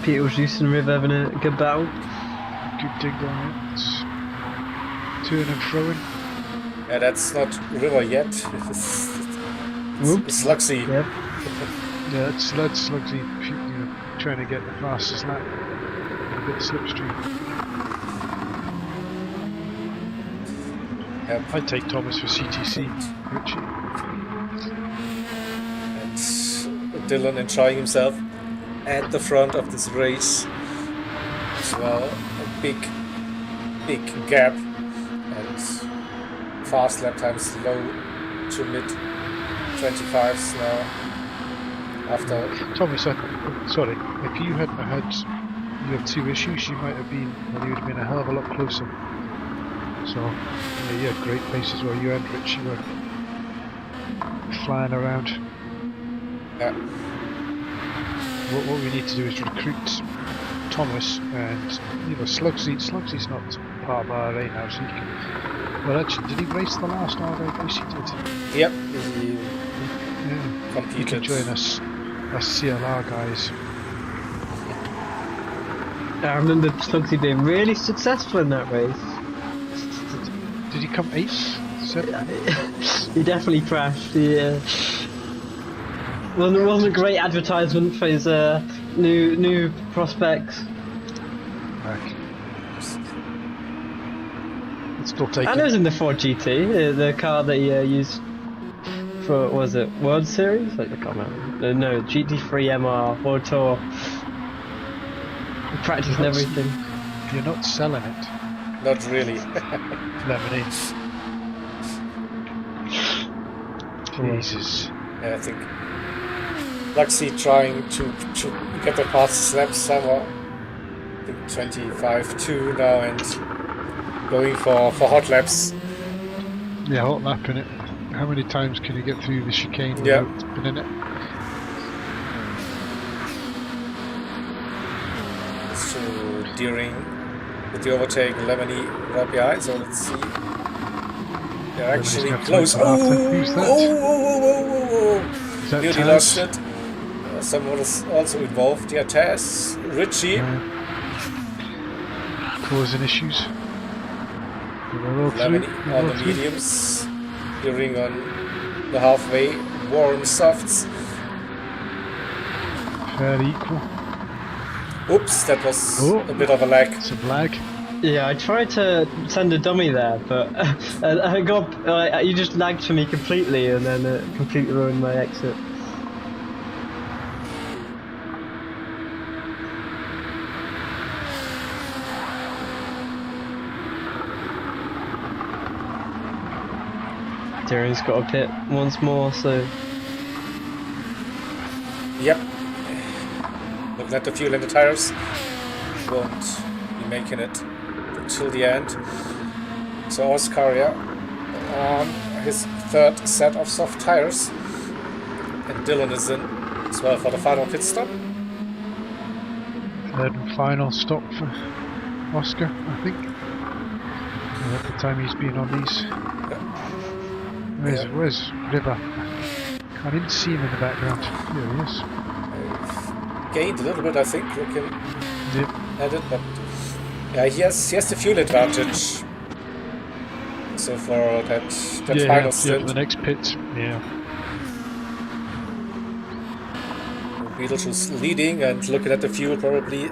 Beetlejuice and Riv having a good battle. Good dig on it. It's to and froing. Yeah, that's not river yet. It's Luxy. Yep. Yeah, it's Slugsy, trying to get the fastest lap. A bit slipstream. Yep. I'd take Thomas for CTC, Richie. And Dylan enjoying himself at the front of this race as well. A big gap. And fast lap times, low to mid 25s now. After Thomas, sorry, if you hadn't had you had 2 issues, you might have been, well, you would have been a hell of a lot closer. So, yeah, you had great paces where you and Rich, you were flying around. yeah, What we need to do is recruit Thomas and, you know, Slugsy's not part of RA now, so he can. Well, actually, did he race the last RA race? He did. yep, he Yeah. He can competed. join us CLR guys. I remember Slugsy being really successful in that race. Did he come 8th? 7th? He definitely crashed. Yeah. Well, it wasn't a great advertisement for his new prospects. It's still taking. And it was in the Ford GT, the car that he used for, what was it, World Series? Like, I can't remember. No, GT3 MR, World Tour. Practice and everything. You're not selling it. Not really. Lemonade. Jesus. Yeah, I think Luxy trying to get the fastest laps somehow. I think 25-2 now and going for hot laps. Yeah, hot lapping it. How many times can you get through the chicane Yeah. without being in it? So during with the overtake, Lemony right behind. So let's see. They're actually gonna close. take Oh, after. Who's that? oh. Is that Nearly Taz? lost it. Someone is also involved. Yeah, Taz, Richie. Causing issues. We're all through. Lemony We're on all the through. mediums. Steering on the halfway. Warren softs. Fairly equal. Oops, that was Oh. a bit of a lag. Some lag. Yeah, I tried to send a dummy there, but I got you just lagged for me completely, and then it completely ruined my exit. Darren's got a pit once more, so Yep. Looking at the fuel and the tires. Won't be making it until the end. So Oscar, yeah, on his 3rd set of soft tires. And Dylan is in as well for the final pit stop. 3rd and final stop for Oscar, I think. And at the time he's been on these. Where's River? Can't even see him in the background. Here he is. Gained a little bit, I think, looking Yep. at it, but yeah, he has the fuel advantage. So for that final Yeah, stint, the next pit. Yeah. Beetlejuice leading and looking at the fuel probably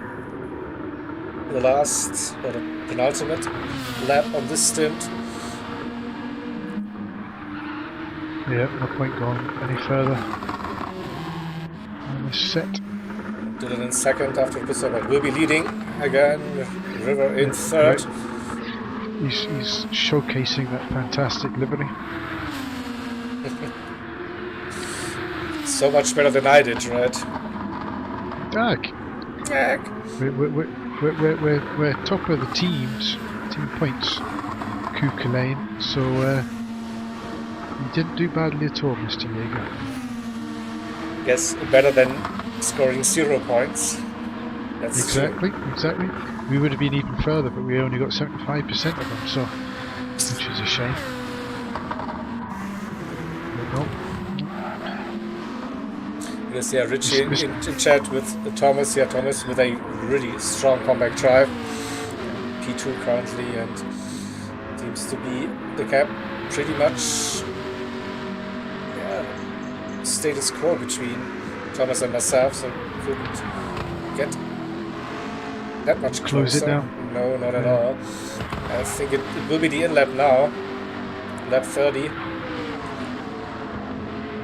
the last or the penultimate lap on this stint. Yeah, no point going any further on this set. Dylan in 2nd after the pit stop, but will be leading again. River in 3rd. Right. He's showcasing that fantastic livery. So much better than I did, right? Dag. Jack. We're top of the team points, Kuka Lane, so you didn't do badly at all, Mr. Jaeger. Guess better than scoring 0 points. That's Exactly. We would have been even further, but we only got 75% of them, so which is a shame. But no. Because yeah, Richie in chat with Thomas. Yeah, Thomas with a really strong comeback drive. P2 currently and seems to be the gap pretty much. Yeah, status quo between Thomas and myself, so couldn't get that much closer. Close it down. No, not at all. I think it will be the in lap now. Lap 30.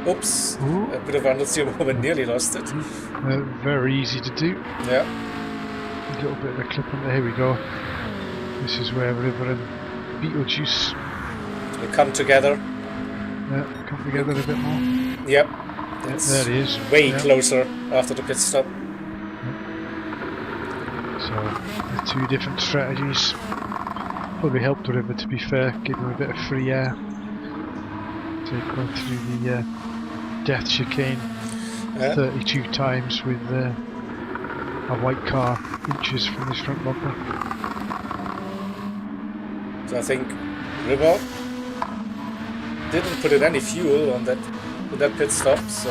Oops, Ooh. a bit of an unseen moment, nearly lost it. Very easy to do. Yeah, A little bit of a clip on there. Here we go. This is where River and Beetlejuice will come together. Yeah, come together a bit more. Yep. Yeah, That's there he is. way Yeah. closer after the pit stop. So, the two different strategies probably helped River, to be fair, give him a bit of free air to go through the death chicane 32 times with a white car inches from his front bumper. So I think River didn't put in any fuel on that pit stop, so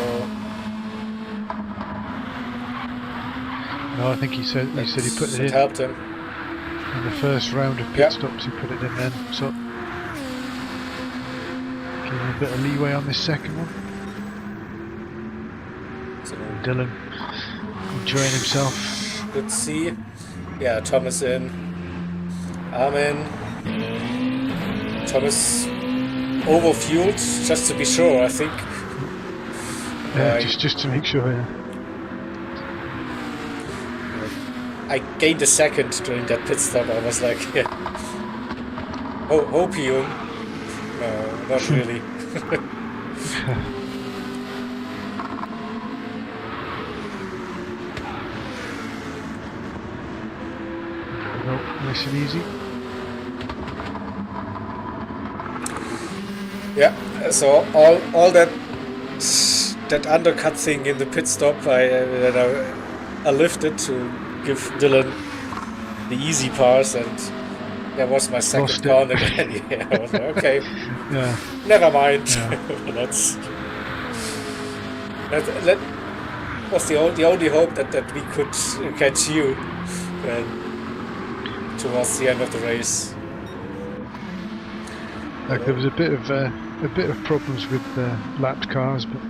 No, I think he said he put it in. helped him. In the first round of pit stops, he put it in then. So give him a bit of leeway on this second one. So Dylan enjoying himself. let's see. Yeah, Thomas in. I'm in. Thomas overfueled, just to be sure, I think. Yeah, just to make sure. Yeah. I gained a second during that pit stop. I was like, yeah. Opium? No, not really. No, nice and easy. Yeah, so all that undercut thing in the pit stop, I lifted to give Dylan the easy pass, and that was my second corner again. Yeah, I was like, okay, Yeah. never mind. Yeah. that was the only hope that we could catch you towards the end of the race. Like there was a bit of problems with lapped cars, but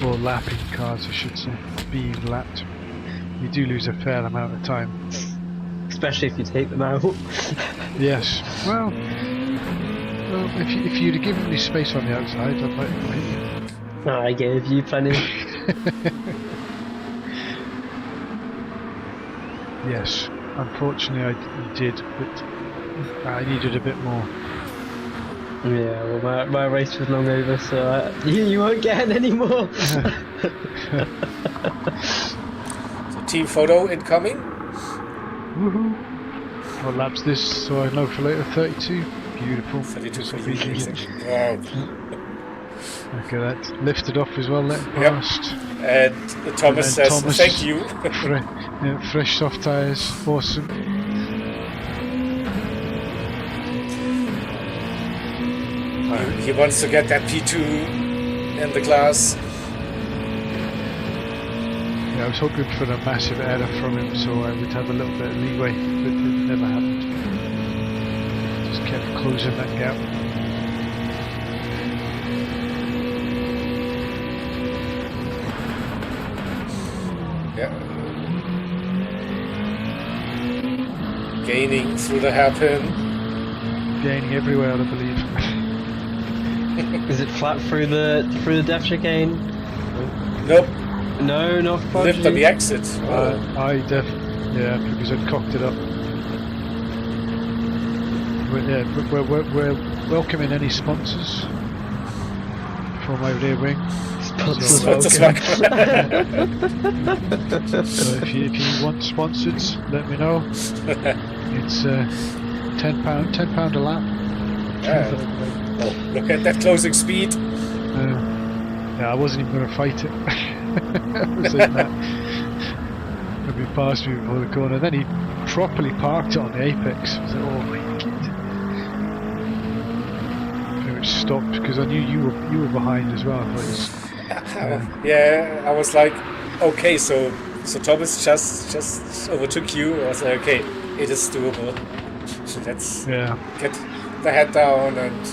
or lapping cars, I should say, being lapped. You do lose a fair amount of time, Especially if you take them out. Yes. Well, if you'd have given me space on the outside, I'd like to hit you. No, I gave you plenty. Yes. Unfortunately, I did, but I needed a bit more. Yeah, well, my race was long over, so you won't get any more. So team photo incoming. Woohoo! What lap's this? So I know for later. 32. Beautiful. 32 This for will you. be easy. Wow. Look at that. Lifted off as well. Let it Yep. past. And Thomas And says, Thomas- thank you. Fresh soft tyres. Awesome. He wants to get that P2 in the class. Yeah, I was hoping for a massive error from him, so I would have a little bit of leeway, but it never happened. Just kept closing that gap. Yeah. Gaining through the hairpin. Gaining everywhere, I believe. Is it flat through the death chicane? Nope. No, not Lift probably. on the exit. I definitely, yeah, because I'd cocked it up. We're welcoming any sponsors for my rear wing. Sponsors Sponsors welcome. So if you want sponsors, let me know. It's £10 a lap. Yeah. Oh, look at that closing speed. Yeah, I wasn't even going to fight it. I was like that. When he passed me before the corner, then he properly parked it on the apex. I was like, oh my god. Pretty much stopped because I knew you were behind as well. I thought it was, Yeah, I was like, okay, so Thomas just overtook you. I was like, okay, it is doable. So let's yeah. get the head down and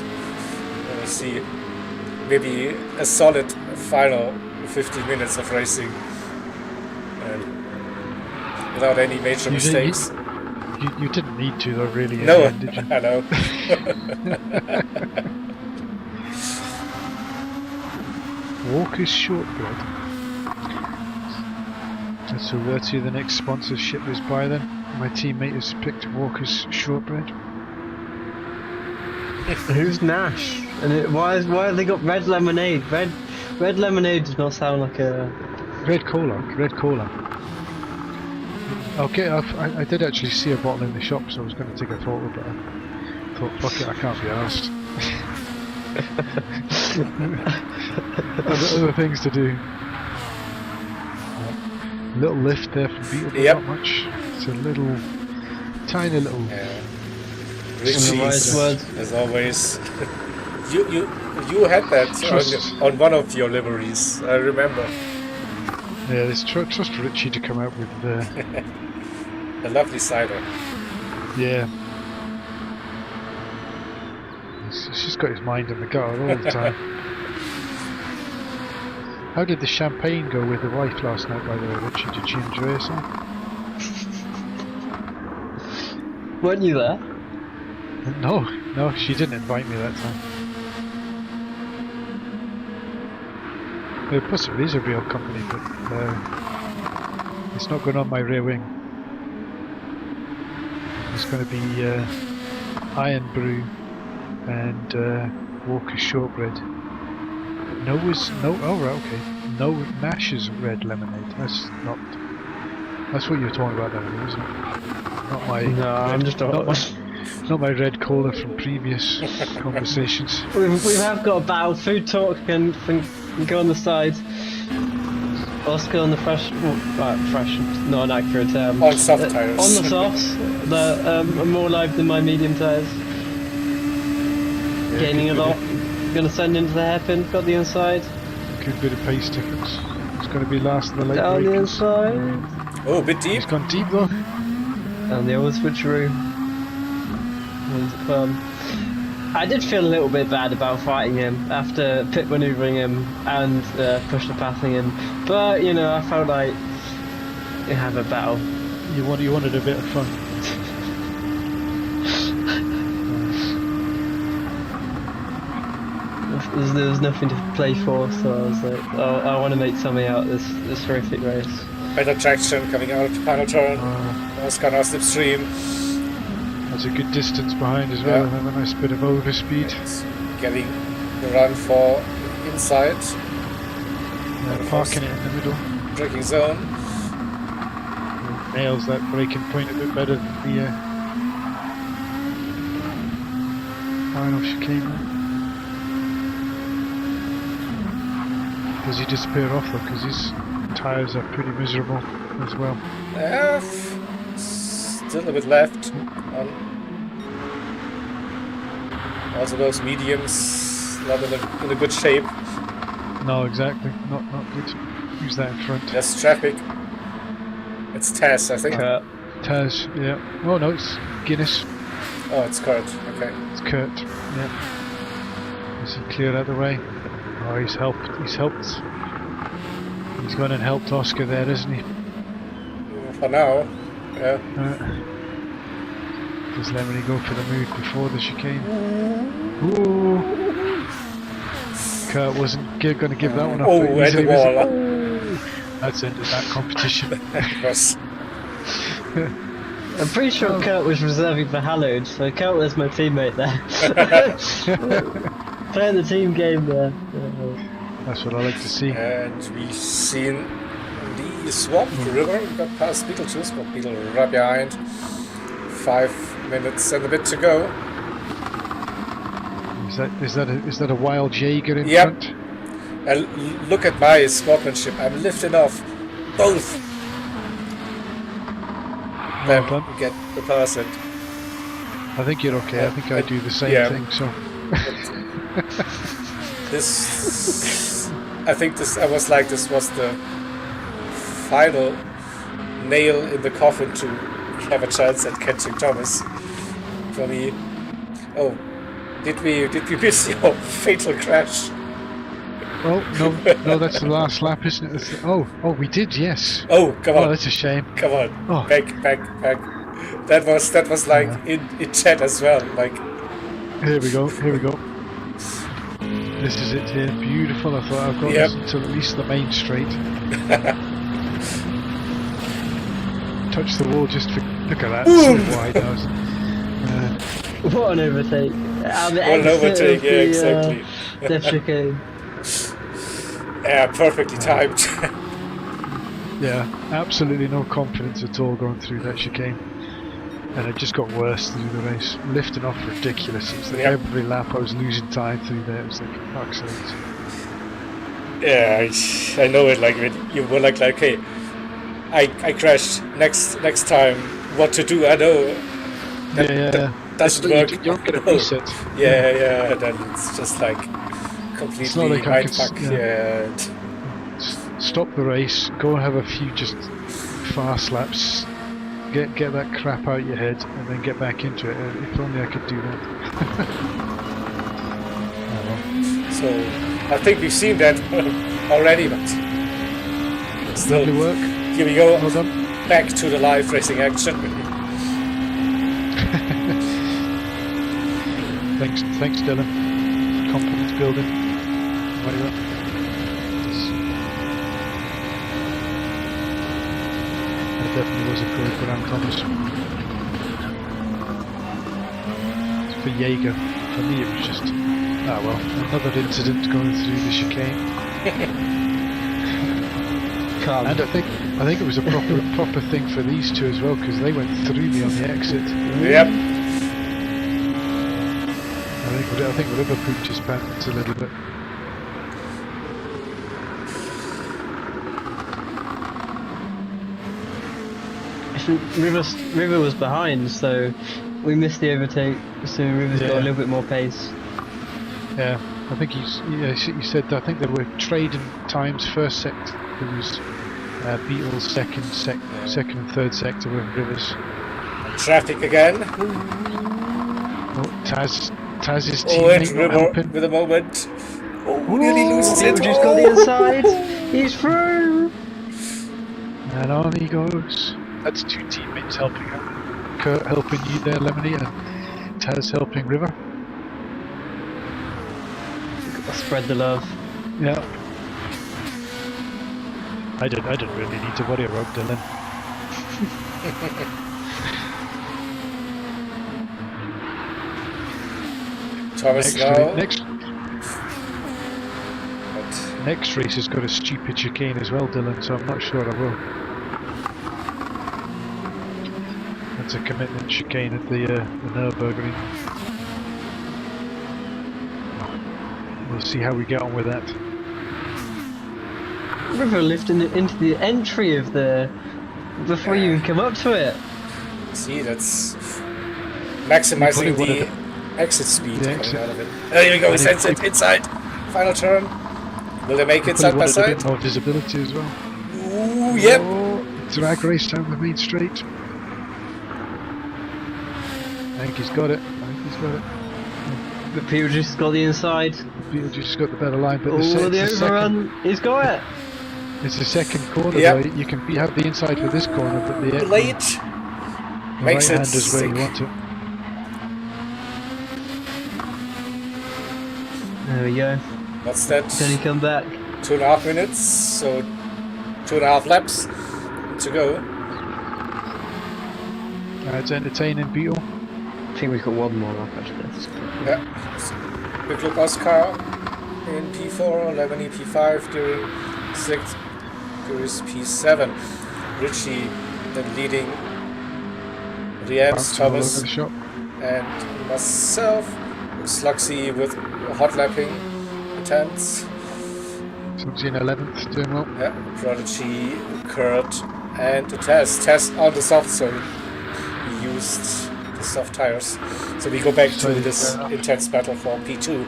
see maybe a solid final 15 minutes of racing and without any major mistakes. You didn't need to though, really. No, End, did you? I know. Walker's shortbread. So let's see the next sponsorship is by then. My teammate has picked Walker's shortbread. Who's Nash? And why have they got red lemonade? Red lemonade does not sound like a. Red cola. Okay, I did actually see a bottle in the shop, so I was going to take a photo, but I thought, fuck it, I can't be asked. Other things to do. Little lift there from Beetle, but Yep. not much. It's a little, tiny little. Richie's, words. as always. You had that on one of your liveries, I remember. Yeah, it's trust Richie to come out with A lovely cider. yeah. He's just got his mind in the gutter all the time. How did the champagne go with the wife last night, by the way, Richie? Did she enjoy herself? Weren't you there? No, she didn't invite me that time. Plus it is a real company, but it's not going on my rear wing. It's going to be Iron Brew and Walker's Shortbread. No, Nash's red lemonade. That's what you were talking about there, isn't it? Not my. No, I'm just not my red cola from previous conversations. We have got a battle. Food talk can go on the side. Oscar on the fresh, not an accurate term. On soft tires. On the softs, that are more live than my medium tires. Yeah, Gaining a good lot. bit Gonna send into the hairpin. Got the inside. Good bit of pace difference. It's going to be last of the late Down the breakers. inside. Oh, a bit deep. He's gone deep though. And the old switcheroo. I did feel a little bit bad about fighting him after pit manoeuvring him and push the passing him, but you know I felt like you have a battle. You wanted a bit of fun. There was nothing to play for, so I was like, oh, I want to make something out of this horrific race. Better traction coming out of the final turn. Oscar now slipstream. That's a good distance behind as well, Yeah. and a nice bit of overspeed. Getting the run for inside. Parking it in the middle. Braking zone. Nails that braking point a bit better than the final chicane. Does he disappear off though? Because his tyres are pretty miserable as well. Still a bit left. Also those mediums not in a good shape. No, exactly. Not good. Use that in front. There's traffic. It's Tess, I think. Taz, yeah. Oh no, it's Guinness. Oh, it's Kurt. Okay. It's Kurt. Yeah. Is he clear out of the way? Oh, he's helped. He's gone and helped Oscar there, isn't he? For now. Yeah. Does Lemony go for the move before the chicane? Ooh. Kurt wasn't going to give that one up. Oh, at the wall. That's ended that competition. Yes. I'm pretty sure Kurt was reserving for Hallowed, so Kurt was my teammate there. Playing the team game there. That's what I like to see. And we've seen the Swamp River. We got past Beetlejuice, but Beetle right behind. 5 minutes and a bit to go. Is that a wild Jaeger in Yep. front? And look at my sportsmanship. I'm lifting off both. Well Then done. we get the person. I think you're okay. I think I do the same Yeah. thing. So I think this was the final nail in the coffin to have a chance at catching Thomas. For me. Oh, did we miss your fatal crash? oh no, that's the last lap, isn't it? Oh, we did, yes. Oh, come Oh, on, that's a shame. come on, Oh. back. That was like in chat as well. Like, Here we go. This is it here. Beautiful. I thought I've got Yep. this until at least the main straight. Touch the wall just for look at that. So wide now. What an overtake! And the What an exit overtake, of yeah, the exactly. death chicane. Yeah, perfectly timed. Yeah, absolutely no confidence at all going through that chicane. And it just got worse through the race. Lifting off ridiculous. It was like Yep. every lap I was losing time through there. It was like, fuck's sakes. Yeah, I know it. Like you were like, okay, I crashed. Next time, what to do? I know. Yeah. Doesn't It's like work. you don't get a No. reset. Yeah. Then it's just like It's not completely like I could mindfuck. Yeah. stop the race, go and have a few just fast laps, get that crap out your head, and then get back into it. If only I could do that. Oh well. So I think we've seen that already, but still, Lovely work. here we go. Well done. Back to the live racing action. Thanks, Dylan. Confidence building. Whatever. That definitely was a good Graham Thomas. For Jaeger, for me it was just, well, another incident going through the chicane. And I think it was a proper thing for these two as well, because they went through me on the exit. Yep. I think River pooped his pants a little bit. River was behind, so we missed the overtake. So River's got a little bit more pace. Yeah, I think you said I think they were trading times. First sector there was Beetle's second and third sector were Rivers. Traffic again. Oh, Taz's And teammate not River helping. with a moment. Oh, nearly loses it. Just got the inside. He's through. And on he goes. That's two teammates helping him. Kurt helping you there, Lemony, and Taz helping River. Spread the love. Yeah. I didn't really need to worry about Dylan. Thomas now. Next race has got a stupid chicane as well, Dylan, so I'm not sure I will. That's a commitment chicane at the Nürburgring. We'll see how we get on with that. River lifting it into the entry of the before you even come up to it. See, that's maximizing the exit speed coming out of it. There you go, he sends it inside. Final turn. Will they make it side by side? A bit more visibility as well. Ooh, yep. Oh, drag race down the main straight. I think he's got it. But Beetlejuice got the inside. Beetlejuice got the better line, but the overrun. He's got it. It's the second corner. Yep. Though. You can have the inside for this corner, but the Late. Makes right it hand is where you sick. want it. There we go. What's that? Can he come back? 2.5 minutes, so 2.5 laps to go. It's entertaining, Beetle. I think we've got one more lap actually. Yeah. Quick look, Oscar in P4, Lemony P5, during 6th, Curious P7. Richie then leading Riems, Thomas, The shop. and myself. Sluxy with hot lapping attempts. Slugsy in 11th, doing well. Yeah, Prodigy, Kurt, and Tess on the soft, so he used the soft tires. So we go back to this intense battle for P2.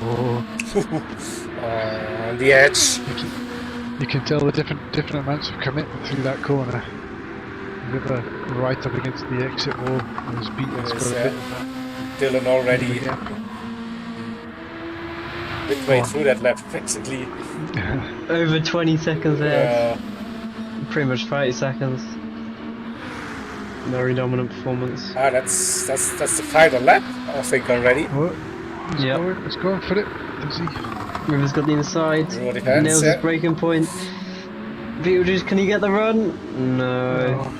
Oh, On the edge. you can tell the different amounts of commitment through that corner. River right up against the exit wall, and his Beetle's got a bit of that. Dylan already Yeah. midway through that lap, basically. Over 20 seconds ahead. Pretty much 30 seconds. Very dominant performance. That's the final lap, I think already. Oh, Yep. he's going for it. Does he? River's got the inside. River defends, Nails yeah. his breaking point. Beetlejuice, can he get the run? No.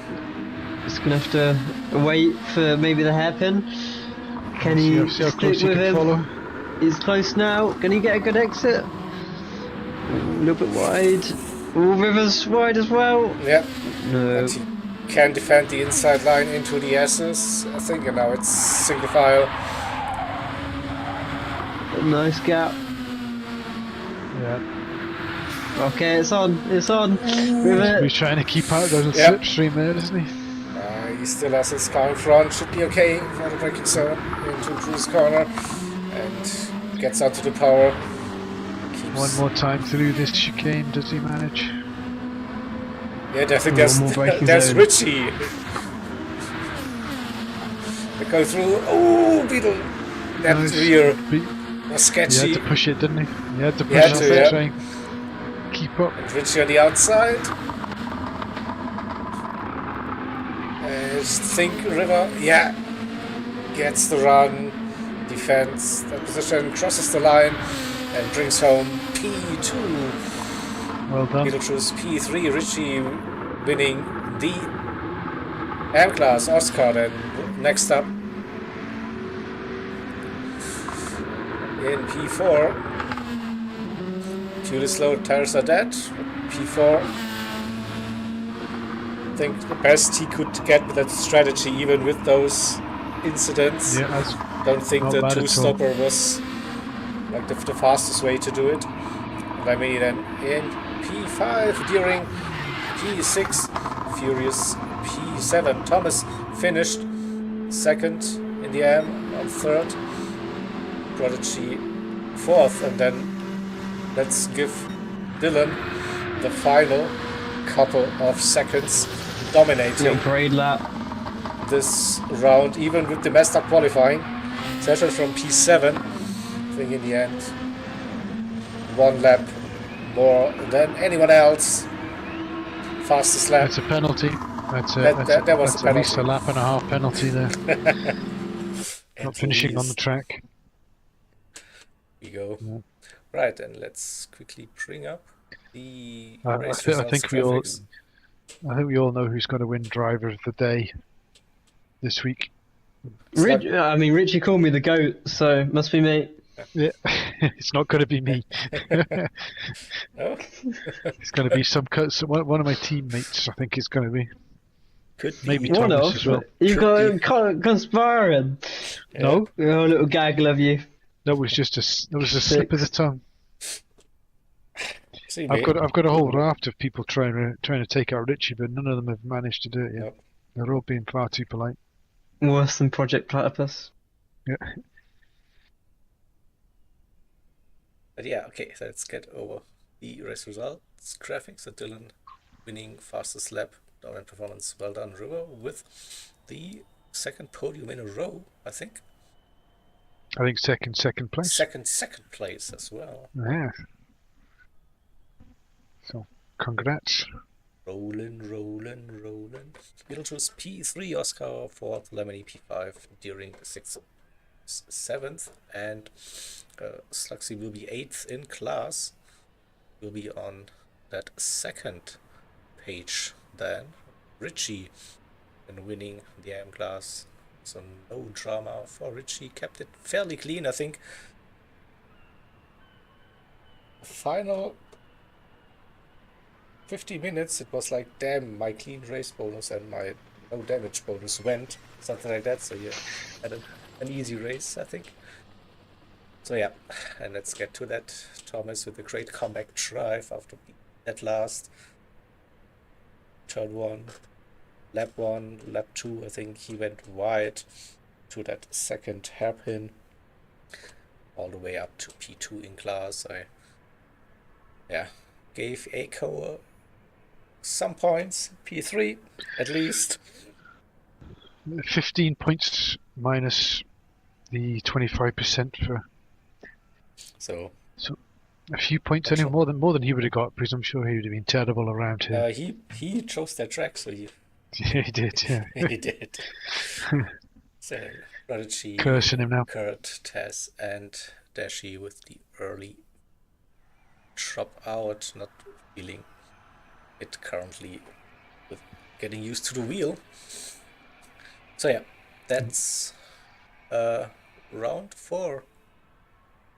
Just gonna have to wait for maybe the hairpin. Can See he how stick close he with can him? follow. He's close now. Can he get a good exit? A little bit wide. Oh, Rivers wide as well. Yeah, No. and he can defend the inside line into the S's, I think, and now it's single file. A nice gap. Yeah. Okay, it's on. It's on. River. He's trying to keep out the Yep. slipstream there, isn't he? He still has his car in front, should be okay for the braking zone into cruise corner, and gets onto the power. Keeps... One more time through this chicane, does he manage? Yeah, I think One more braking there's zone. Richie. They go through. Oh, Beetle! That Nice. rear He was sketchy. had to push it, didn't he? He had to push had it to, to yeah. try and keep up. And Richie on the outside. I think River, yeah, gets the run, defends that position, crosses the line, and brings home P2. Well done. Beetlejuice P3, Richie winning the M-Class Oscar. Then next up in P4, fuel is low, tires are dead. P4, I think the best he could get with that strategy, even with those incidents. Yeah, that's Don't think not the bad at all. two-stopper was like the fastest way to do it. And I mean, then in P5 during P6, Furious P7. Thomas finished second in the AM on third, Prodigy fourth, and then let's give Dylan the final couple of seconds dominating Little parade lap. this round, even with the messed up qualifying session from P7. I think in the end, one lap more than anyone else. Fastest lap. That's a penalty. That was a at least a penalty. lap and a half penalty there. And Not finishing on the release. track. We go. Yeah. Right, and let's quickly bring up the I race think results we all. graphics. I think we all know who's going to win Driver of the Day this week. Richie called me the GOAT, so must be me. Yeah, it's not going to be me. Oh, It's going to be one of my teammates. I think it's going to be. could be. Maybe One Thomas of. as well. You Could got conspiring. Yeah. No, Oh, little gaggle of you. that was just a slip of the tongue. See, I've got a whole raft of people trying to take out Richie, but none of them have managed to do it yet. Nope. They're all being far too polite. Worse than Project Platypus. Yeah. But yeah, okay, so let's get over the race results graphics. So Dylan winning fastest lap, dominant performance. Well done, River, with the second podium in a row, I think. I think second place. Second place as well. Yeah. So, congrats. Rolling. Beetlejuice P3, Oscar fourth, Lemony P5 during the 6th, 7th, and Sluxy will be 8th in class. Will be on that second page then. Richie and winning the AM class. So no drama for Richie. Kept it fairly clean, I think. Final 50 minutes, it was like, damn, my clean race bonus and my no damage bonus went. Something like that. So yeah, had an easy race, I think. So yeah, and let's get to that. Thomas with a great comeback drive after that last turn 1, lap 1, lap 2. I think he went wide to that second hairpin, all the way up to P2 in class. I gave Aco some points, P3 at least. 15 points minus the 25% for. So A few points anyway, more than he would have got, because I'm sure he would have been terrible around here. he chose that track, so he Yeah, he did, yeah. he did. So Prodigy, Cursing him now. Kurt, Tess, and Dashi with the early drop out, not feeling it currently with getting used to the wheel. So yeah, that's round 4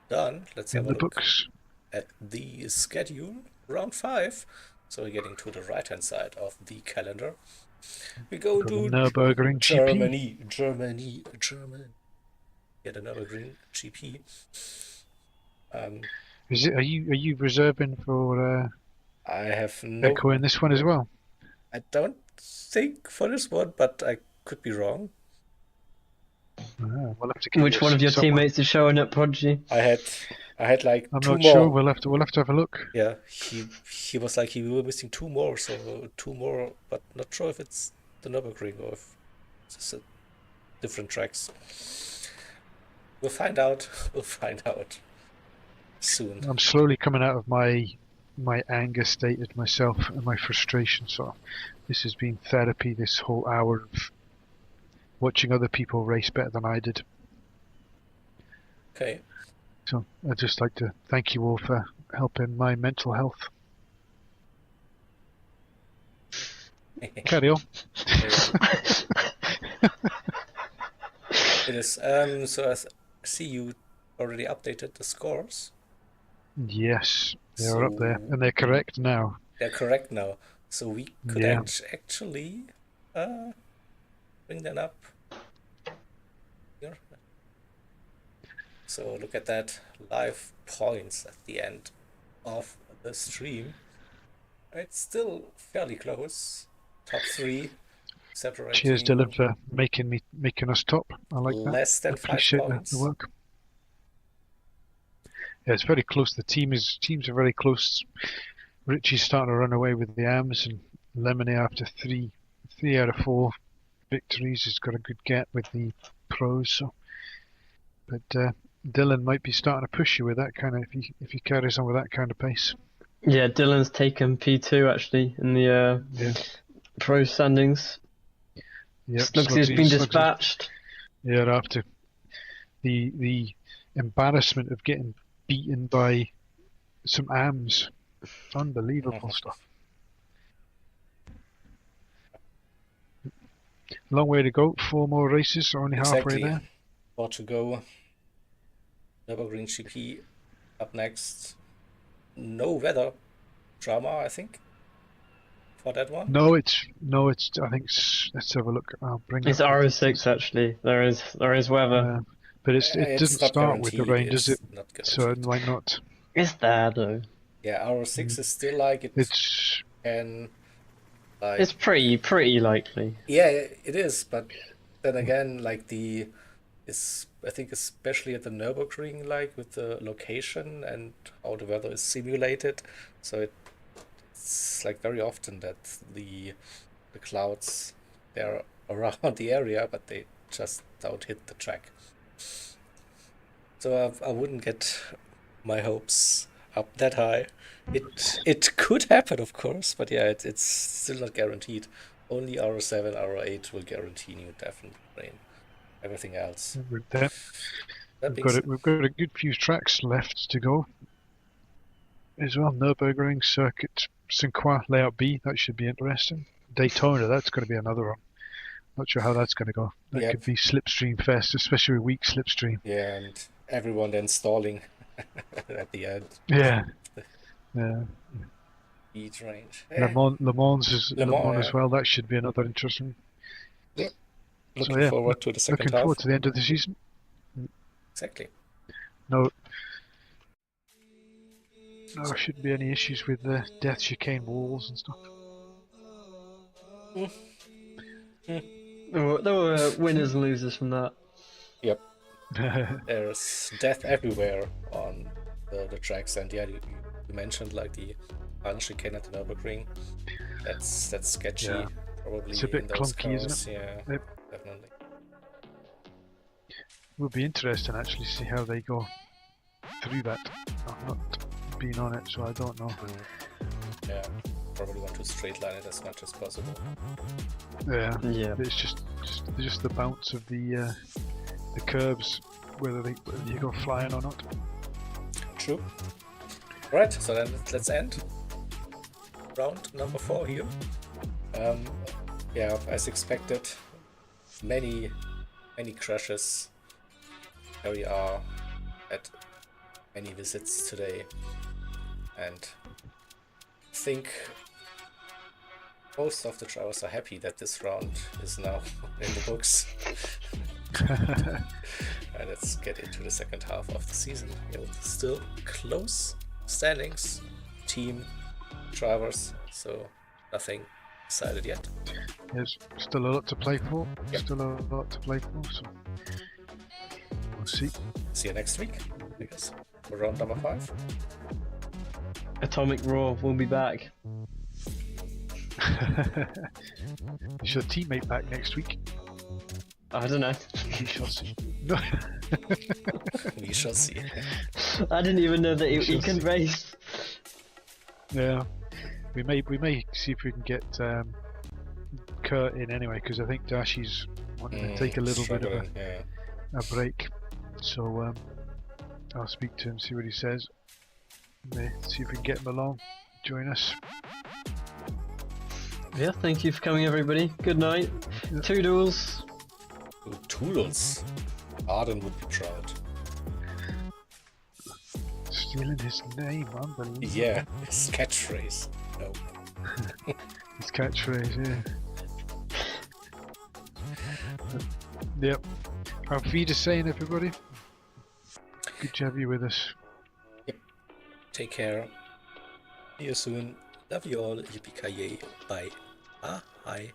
done. Let's have In a the look books. at the schedule. Round 5. So we're getting to the right hand side of the calendar. We go Got the to Nürburgring GP. Germany. Yeah, the Nürburgring GP. Is it? Are you reserving for I have no. Echo in this one as well? I don't think for this one, but I could be wrong. We'll have to get Which one of your someone. teammates is showing up, Prodigy? I had like I'm 2 not sure. more. We'll have to have a look. Yeah, he was like he were missing 2 more, so 2 more, but not sure if it's the Nürburgring or if it's different tracks. We'll find out. We'll find out soon. I'm slowly coming out of my anger state at myself and my frustration. So this has been therapy. This whole hour of watching other people race better than I did. Okay. So I'd just like to thank you all for helping my mental health. Carry on. It is. So I see you already updated the scores. Yes, they're up there, and they're correct now. They're correct now. So we could Yeah. actually bring them up here. So look at that, live points at the end of the stream. It's still fairly close. Top 3 separating. Cheers, Dylan, for making us top. I like that. Less than 5 Appreciate points. the work. Yeah, it's very close. The teams are very close. Richie's starting to run away with the AMs, and Lemony after three out of 4 victories has got a good gap with the pros. So, but Dylan might be starting to push you with that kind of if he carries on with that kind of pace. Yeah, Dylan's taken P2 actually in the pro standings. Yep, Slugsy's been dispatched. Yeah, after the embarrassment of getting beaten by some AMs. Unbelievable stuff. Long way to go. 4 more races. Only halfway there. 4 to go. Nürburgring GP up next. No weather drama, I think, for that one. No, it's. I think. Let's have a look. I'll bring. It's RO6 actually. There is weather. But it doesn't start with the rain, does it? So it might not. It's there though. Yeah, RO6 is still like it's. And like, it's pretty likely. Yeah, it is. But then again, like I think especially at the Nürburgring, like with the location and how the weather is simulated, so it's like very often that the clouds, they're around the area, but they just don't hit the track. So I wouldn't get my hopes up that high. It could happen, of course, but yeah, it's still not guaranteed. Only RO7, RO8 will guarantee you definite rain. Everything else. We've got a good few tracks left to go as well. Nürburgring Circuit, Saint-Croix Layout B, that should be interesting. Daytona, that's going to be another one. Not sure how that's going to go. That could be slipstream fest, especially with weak slipstream. Yeah, and everyone then stalling at the end. Yeah. Speed range. Le Mans as well. That should be another interesting. Yeah. Looking forward to the second half. Looking forward to the end of the season. Exactly. No, there shouldn't be any issues with the death chicane walls and stuff. There were winners and losers from that. Yep. There's death everywhere on the tracks, and yeah, you mentioned like the chicane at the Nürburgring. That's sketchy. Yeah. Probably it's a bit in those clunky, cars. isn't it? Yeah, Yep. definitely. Will be interesting actually to see how they go through that. I've not been on it, so I don't know. Yeah, probably want to straight line it as much as possible. Yeah. Yeah. It's just the bounce of the curbs, whether you go flying or not. True. Right, so then let's end round number 4 here. Yeah, as expected, many crashes. CLR had many visits today, and I think most of the drivers are happy that this round is now in the books. And let's get into the second half of the season. Still close standings, team, drivers, so nothing decided yet. There's still a lot to play for. Yep. Still a lot to play for, so we'll see. See you next week, I guess, for round number 5. Atomic Raw will be back. Is your teammate back next week? I don't know. We shall see. No. We shall see. I didn't even know that he shall can see. race. Yeah, we may see if we can get Kurt in anyway, because I think Dashi's wanting to take a little bit of a break. So I'll speak to him, see what he says. See if we can get him along, join us. Yeah, thank you for coming, everybody. Good night. Yeah. Toodles. Ooh, Toodles. Arden would be proud. Stealing his name, unbelievable. Yeah, his catchphrase. No. His catchphrase, yeah. Yep. Auf Wiedersehen, everybody. Good to have you with us. Take care. See you soon. Love you all. Yippee-ki-yay. Bye. Bye.